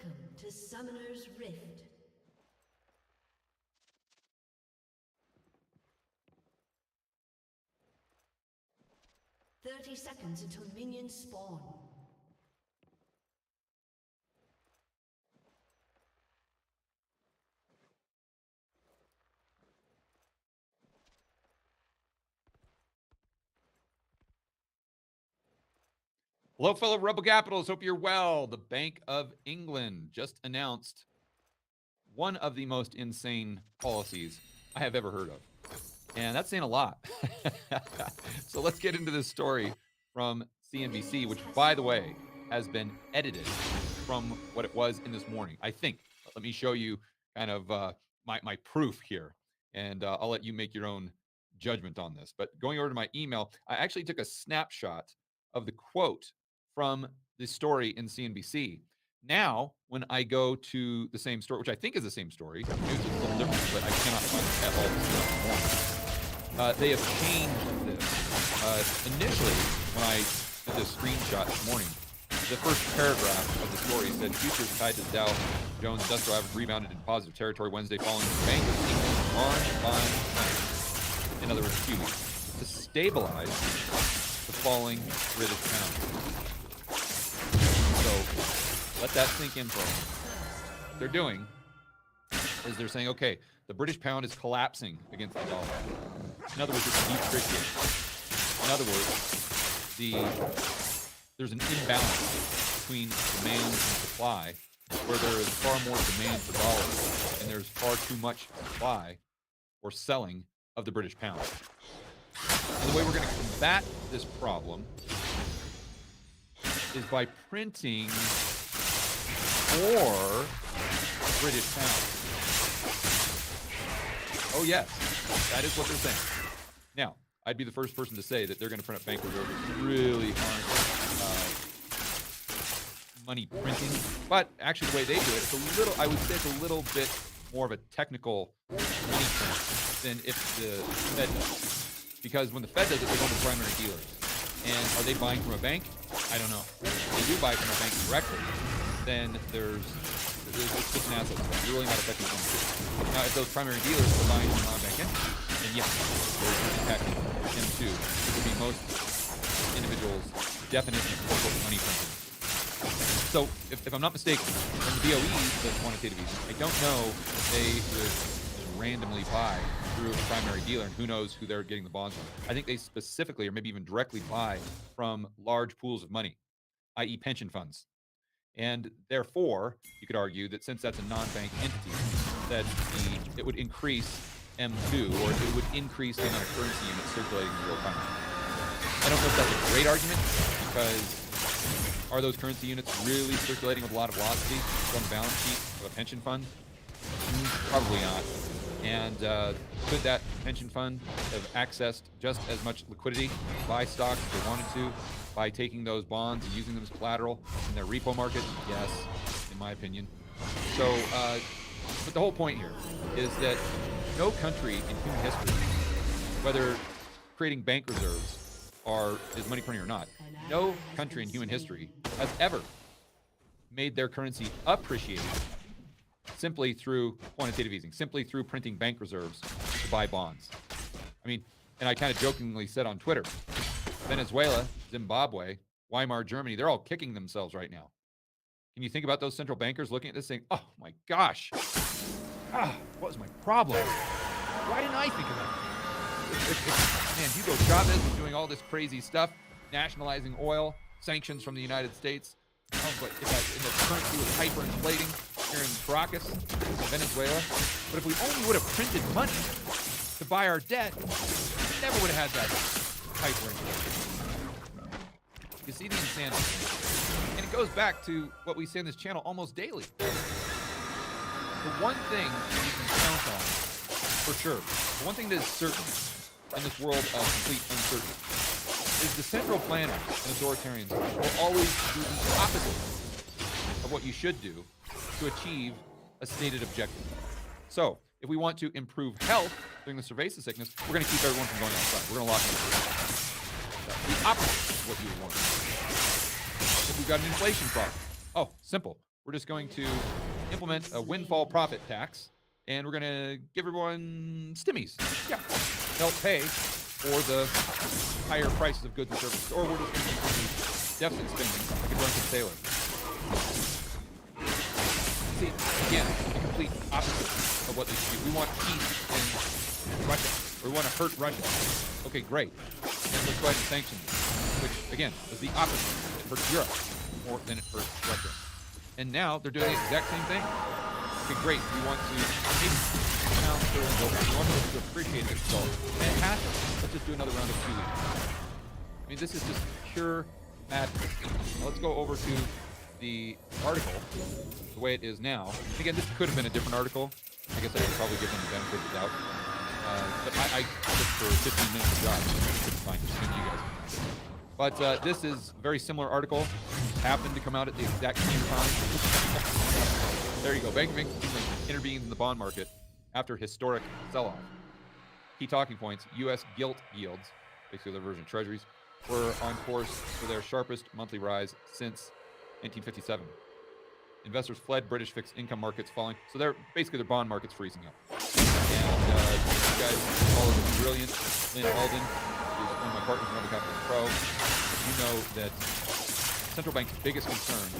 [SPEAKER 1] Welcome to Summoner's Rift. "30 seconds until minions spawn."
[SPEAKER 12] Hello, fellow Rebel Capitals. Hope you're well. The Bank of England just announced one of the most insane policies I have ever heard of. And that's saying a lot. So let's get into this story from CNBC, which, by the way, has been edited from what it was in this morning, I think. Let me show you kind of my proof here, and I'll let you make your own judgment on this. But going over to my email, I actually took a snapshot of the quote from the story in CNBC. Now, when I go to the same story, which I think is the same story, news is a little different, but I cannot find it at all this morning. They have changed this. Initially, when I did this screenshot this morning, the first paragraph of the story said, futures tied to Dow Jones Industrial Average rebounded in positive territory Wednesday following the Bank of England's large buying plan. In other words, QE, to stabilize the falling British pound. So let that sink in for a moment. What they're doing is they're saying, okay, the British pound is collapsing against the dollar. In other words, it's depreciating. In other words, there's an imbalance between demand and supply, where there is far more demand for dollars and there's far too much supply or selling of the British pound. And the way we're going to combat this problem is by printing more British pounds. Oh yes, that is what they're saying. Now, I'd be the first person to say that they're going to print up bank reserves really aren't money printing, but actually the way they do it, it's a little, I would say it's a little bit more of a technical money print than if the Fed does. Because when the Fed does it, they're going to primary dealers. And are they buying from a bank? I don't know. If they do buy from a bank directly, then it's just an asset. You're really not affecting them. Now, if those primary dealers are buying from non-bank entities, then yes, they're impacting them too. It would be most individuals definitely corporate money printing. So, if I'm not mistaken, when the BOE does quantitative easing, I don't know if they would randomly buy through a primary dealer, and who knows who they're getting the bonds from. I think they specifically, or maybe even directly, buy from large pools of money, i.e. pension funds. And therefore, you could argue that since that's a non-bank entity, that it would increase M2, or it would increase the amount of currency units circulating in the real economy. I don't know if that's a great argument, because are those currency units really circulating with a lot of velocity from the balance sheet of a pension fund? Probably not. And could that pension fund have accessed just as much liquidity to buy stocks if they wanted to by taking those bonds and using them as collateral in their repo market? Yes, in my opinion. So, but the whole point here is that no country in human history, whether creating bank reserves is money printing or not, no country in human history has ever made their currency appreciate simply through quantitative easing, simply through printing bank reserves to buy bonds. I mean, and I kind of jokingly said on Twitter, Venezuela, Zimbabwe, Weimar Germany, they're all kicking themselves right now. Can you think about those central bankers looking at this saying, oh my gosh, what was my problem? Why didn't I think of that? Man, Hugo Chavez is doing all this crazy stuff, nationalizing oil, sanctions from the United States. Oh, but if the currency was hyperinflating here in Caracas, Venezuela. But if we only would have printed money to buy our debt, we never would have had that hyperinflation. You see the insanity. And it goes back to what we say on this channel almost daily. The one thing you can count on, for sure, the one thing that is certain in this world of complete uncertainty is the central planners and authoritarians will always do the opposite of what you should do to achieve a stated objective. So, if we want to improve health during the pervasive sickness, we're going to keep everyone from going outside. We're going to lock them in. The opposite of what you would want. If we've got an inflation problem, oh, simple. we're just going to implement a windfall profit tax, and we're going to give everyone stimmies. Yeah, they'll pay for the higher prices of goods and services, or we're just going to continue deficit spending like a drunken sailor. See, again, the complete opposite of what they should do. We want peace in Russia. We want to hurt Russia. Okay, great. And let's go ahead and sanction them, which, again, is the opposite. It hurts Europe more than it hurts Russia. And now they're doing the exact same thing. Okay, great. We want to maybe pound sterling gold. We want them to appreciate this gold. Fantastic. Let's just do another round of QE. I mean, this is just pure madness. Now let's go over to the article the way it is now. Again, this could have been a different article. I guess I should probably give them the benefit of the doubt. But I looked for 15 minutes of jobs. I couldn't find it. Maybe you guys can find it. But this is a very similar article. Happened to come out at the exact same time. There you go. Bank of England intervenes in the bond market after historic sell-off. Key talking points: U.S. gilt yields, basically their version of treasuries, were on course for their sharpest monthly rise since 1957. Investors fled British fixed income markets falling. So they're basically their bond market's freezing up. And you guys follow the brilliant Lynn Alden, who's one of my partners in Another Capital Pro. You know that central bank's biggest concern is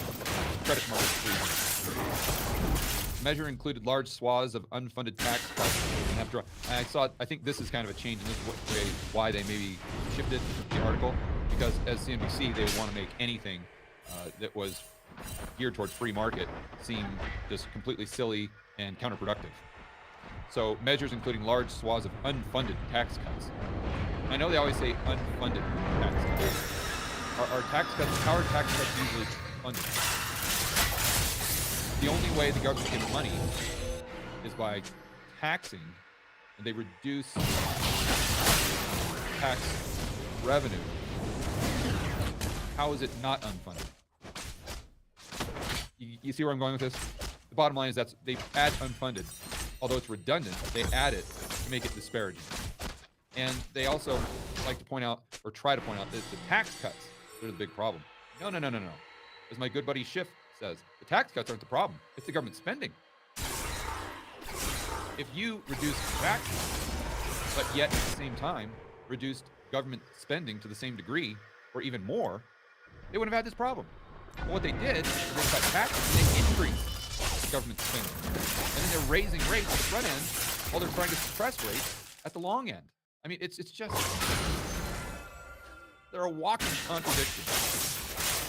[SPEAKER 12] credit market freezing. The measure included large swaths of unfunded tax cuts. I think this is kind of a change, and this is why they maybe shifted the article, because as CNBC, they want to make anything that was geared towards free market seem just completely silly and counterproductive. So measures including large swaths of unfunded tax cuts. I know they always say unfunded tax cuts. Are tax cuts, how are tax cuts usually funded? The only way the government gets money is by taxing, and they reduce tax revenue. How is it not unfunded? You see where I'm going with this? The bottom line is that they add unfunded. Although it's redundant, they add it to make it disparaging. And they also like to point out, or try to point out, that the tax cuts are the big problem. No. As my good buddy Schiff says, the tax cuts aren't the problem. It's the government spending. If you reduce taxes, but yet at the same time reduced government spending to the same degree, or even more, they wouldn't have had this problem. But what they did is they cut taxes and they increased government spending. And then they're raising rates at the front end while they're trying to suppress rates at the long end. I mean, it's just, they're a walking contradiction.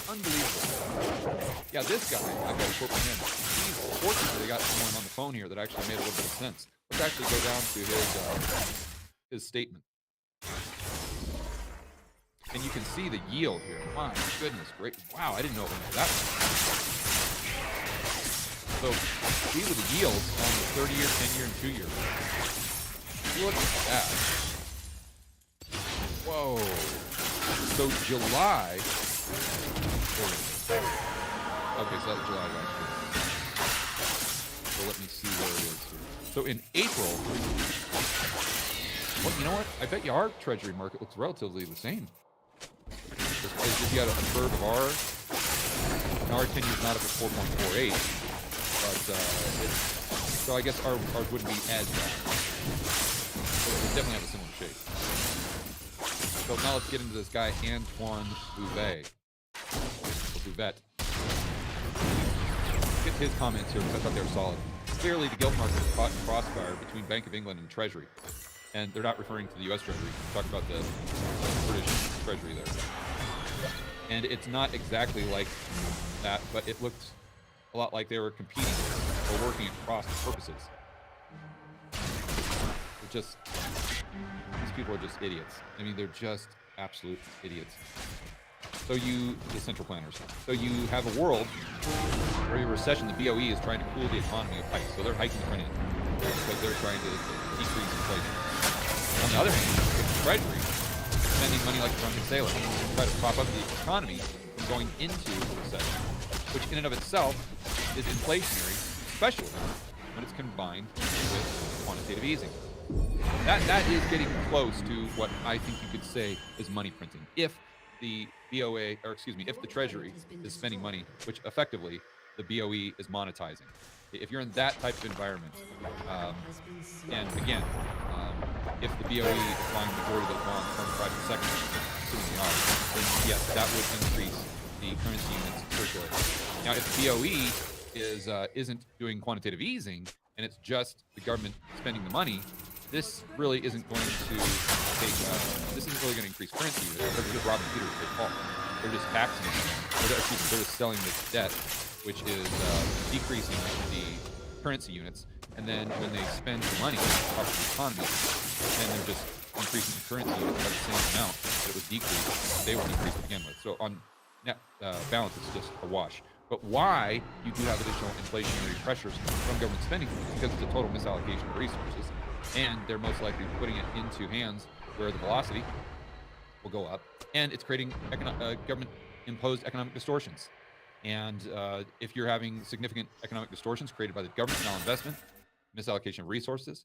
[SPEAKER 12] Unbelievable. Yeah, this guy, I've got to quote from him. Fortunately, got someone on the phone here that actually made a little bit of sense. Let's actually go down to his statement. And you can see the yield here. My goodness, great. Wow, I didn't know it went that way. So these are the yields on the 30-year, 10-year, and 2-year. Look at that. Whoa. So July. Okay, so that's July last year. So let me see where it is here. So in April, well, you know what? I bet you our treasury market looks relatively the same. If you got a third of ours, and our 10 years not up at 4.48, but so I guess ours wouldn't be as bad. So it would definitely have a similar shape. So now let's get into this guy, Antoine Bouvet. Get his comments here because I thought they were solid. Clearly, the gilt market is caught in crossfire between Bank of England and Treasury. And they're not referring to the U.S. Treasury. They're talking about the British Treasury there. And it's not exactly like that, but it looked a lot like they were competing or working at cross purposes. They're just, these people are just idiots. I mean, they're just absolute idiots. So the central planners. So you have a world where a recession, the BOE is trying to cool the economy of hikes. So they're hiking the front end because they're trying to decrease inflation. On the other hand, the Treasury spending money like a drunken sailor to try to prop up the economy from going into a recession, which in and of itself is inflationary, especially when it's combined with quantitative easing. That is getting close to what I think you could say is money printing. If the BOA, or excuse me, if the Treasury is spending money, which effectively the BOE is monetizing. If you're in that type of environment, and again, if the BOE is buying the majority of those bonds from private sector, assuming they are, then yes, that would increase the currency units circulating. Now, if the BOE isn't doing quantitative easing and it's just the government spending the money, this really isn't going to take. This isn't really going to increase currency units because they're just robbing Peter to pay Paul. They're just taxing them. They're just selling this debt, which is decreasing the currency units. And then when they spend the money off of the economy, then they're just increasing the currency units by the same amount that was decreased. They were decreased to begin with. So on net balance, it's just a wash. But why you do have additional inflationary pressures from government spending? Because it's a total misallocation of resources, and they're most likely putting it into hands where the velocity will go up, and it's creating government-imposed economic distortions. And if you're having significant economic distortions created by the government malinvestment, misallocation of resources,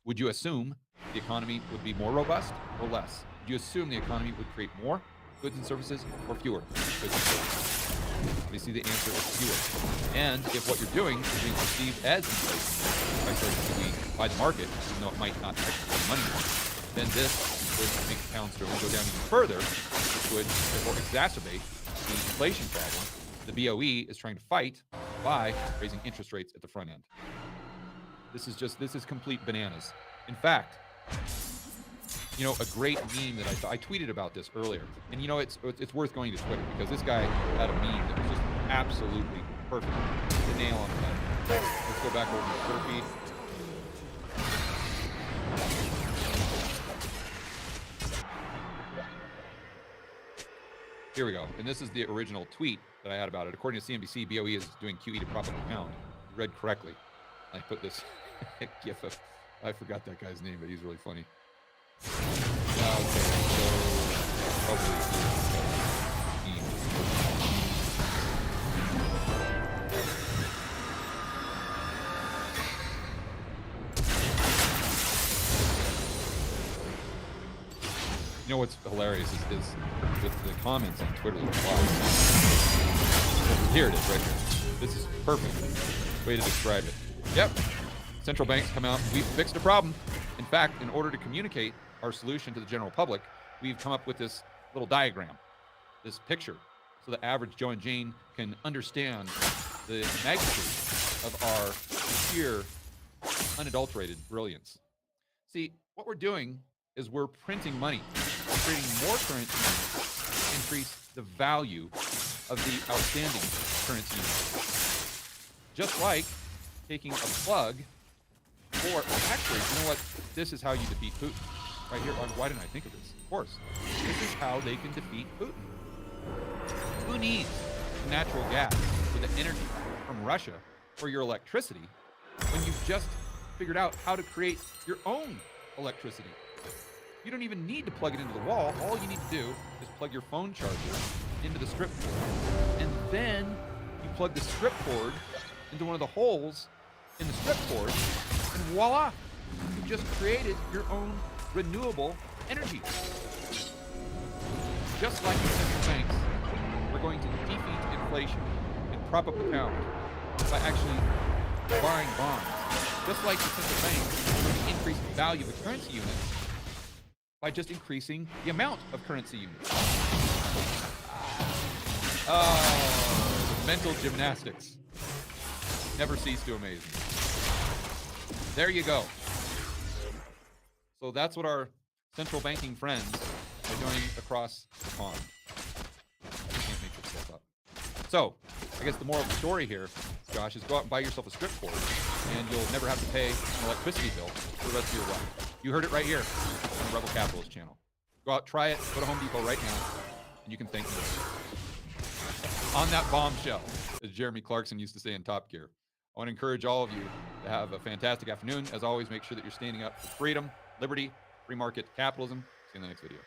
[SPEAKER 12] would you assume the economy would be more robust or less? Would you assume the economy would create more goods and services or fewer goods and services? Obviously, the answer is fewer. And if what you're doing is being perceived as inflation by certain weak by the market, even though it might not actually be money, then this would make the pound sterling go down even further, which would therefore exacerbate the inflation problem the BOE is trying to fight by raising interest rates at the front end. This is complete bananas. In fact, a great meme that I tweeted about this earlier, and it's worth going to Twitter because this guy had a meme that was just absolutely perfect, the nail on the head. Let's go back over to the Twitter feed. Here we go, and this is the original tweet that I had about it. According to CNBC, BOE is doing QE to prop up the pound. You read correctly. I put this gif of, I forgot that guy's name, but he's really funny. Okay, so you know what's hilarious is with the comments on Twitter. Here it is, right here. This is perfect way to describe it. Yep. Central banks come out. We've fixed a problem. In fact, in order to communicate our solution to the general public, we've come up with this little diagram, this picture, so the average Joe and Jane can understand the magnitude of our sheer, unadulterated brilliance. See, what we're doing is we're printing money. We're creating more currency to increase the value of the outstanding currency. Just like taking a plug for, actually, you know what? This is how you defeat Putin. Right here. Why didn't I think of this? Of course. This is how they can defeat Putin. Who needs natural gas for the energy from Russia for your electricity when you've just figured out how to create your own electricity? You don't even need to plug it into the wall. All you need to do is plug your phone charger into the strip cord. And then you plug the strip cord into one of the holes in the strip cord, and voila! You've just created your own renewable energy. Just like the central banks, we're going to defeat inflation and prop up the pound by actually buying bonds. Just like the central banks, we're going to increase the value of the currency unit by just increasing the amount of currency units. Oh, mental gymnastics never cease to amaze me. There you go. So that's what our central banking friends are doing across the pond. I can't make this stuff up. So, I guess the moral of the story here, Josh, is go out and buy yourself a strip cord, and you'll never have to pay an electricity bill for the rest of your life. You heard it right here on the Rebel Capitalist channel. Go out, try it, go to Home Depot right now, and you can thank me. On that bombshell, as Jeremy Clarkson used to say in Top Gear, I want to encourage all of you to have a fantastic afternoon. As always, make sure that you're standing up for freedom, liberty, free market capitalism. See you in the next video.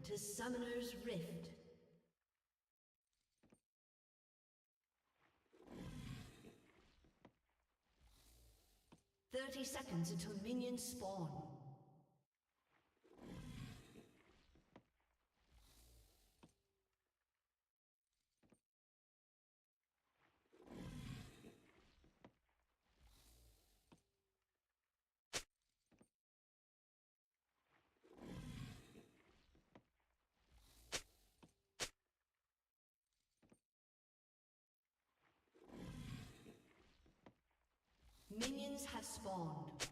[SPEAKER 1] to Summoner's Rift. "30 seconds until minions spawn." Minions have spawned.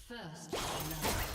[SPEAKER 1] First love.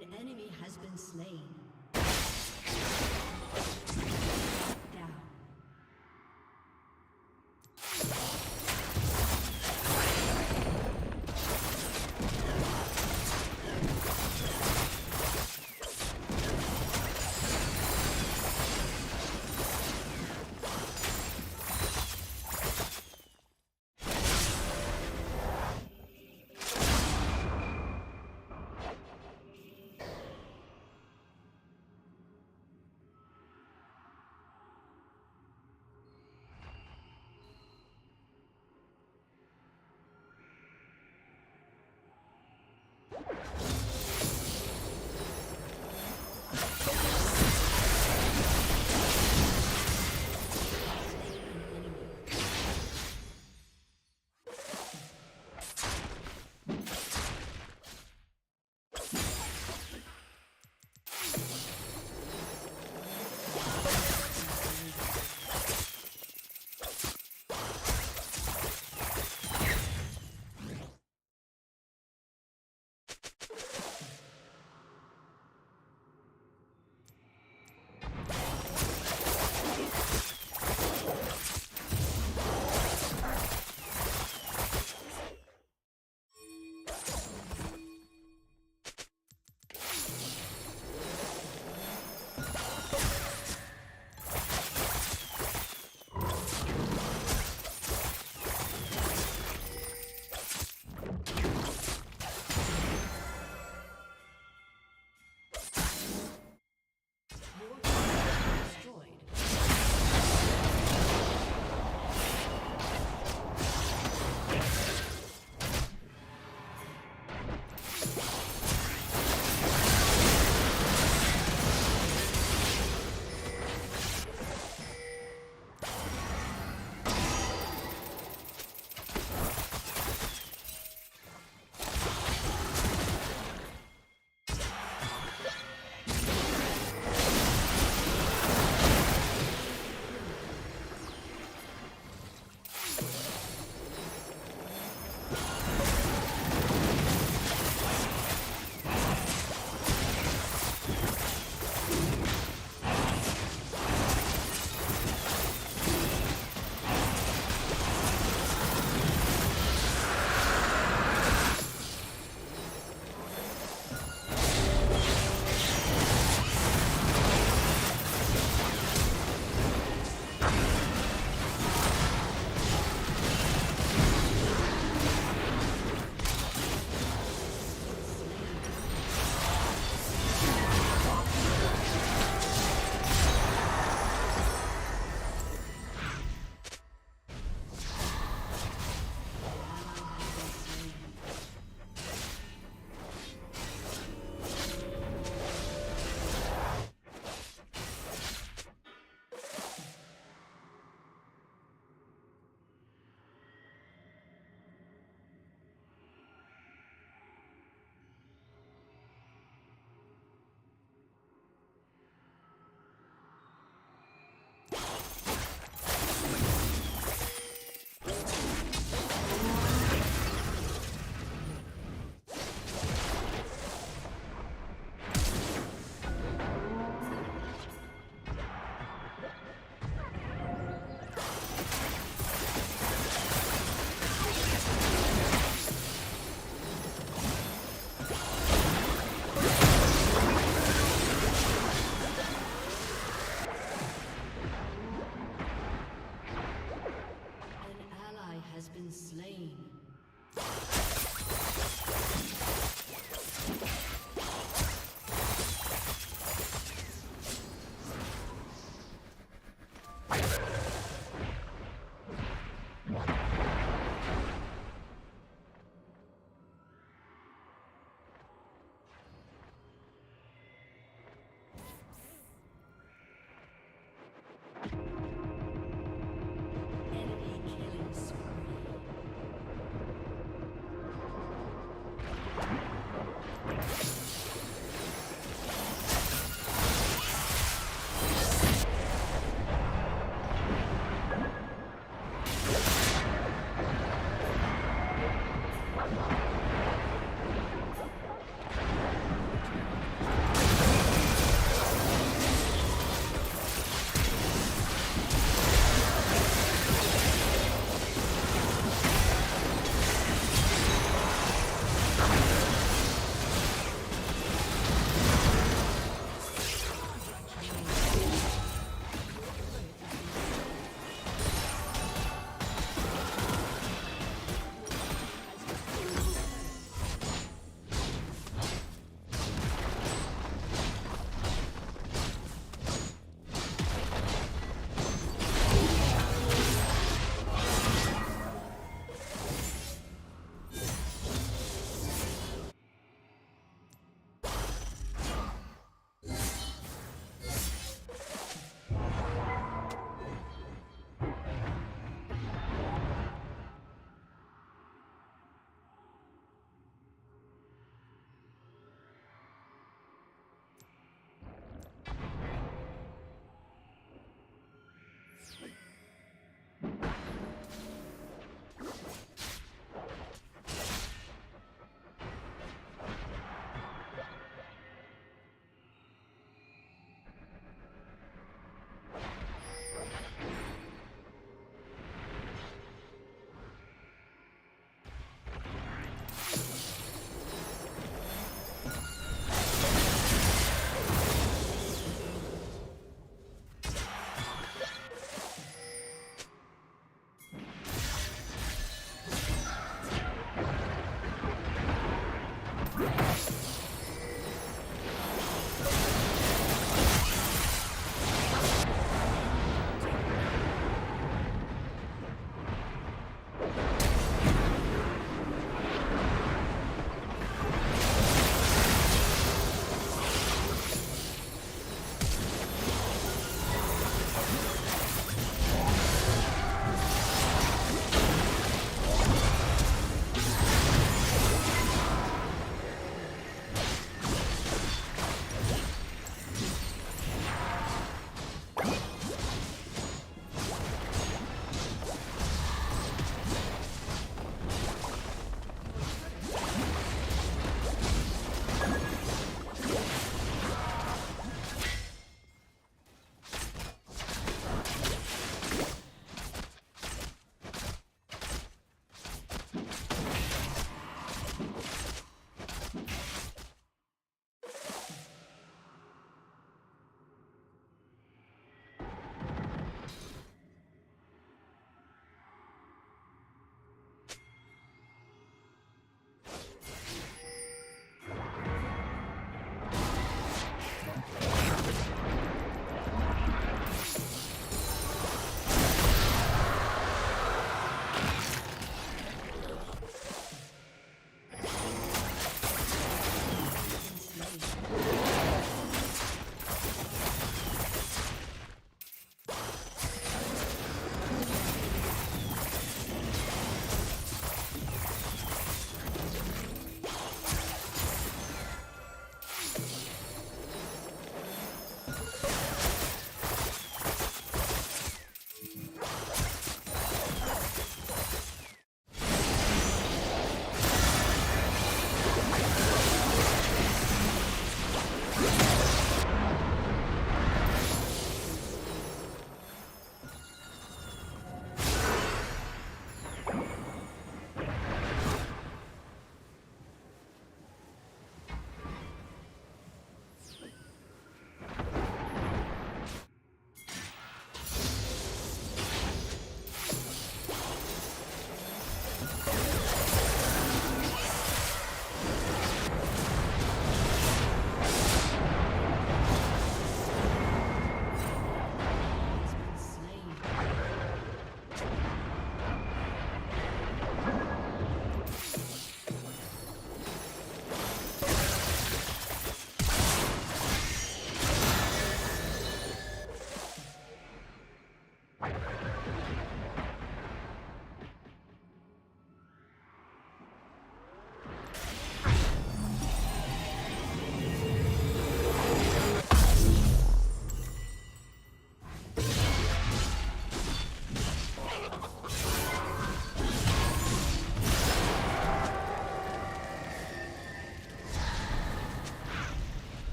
[SPEAKER 1] An enemy has been slain. Down.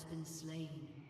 [SPEAKER 1] has been slain.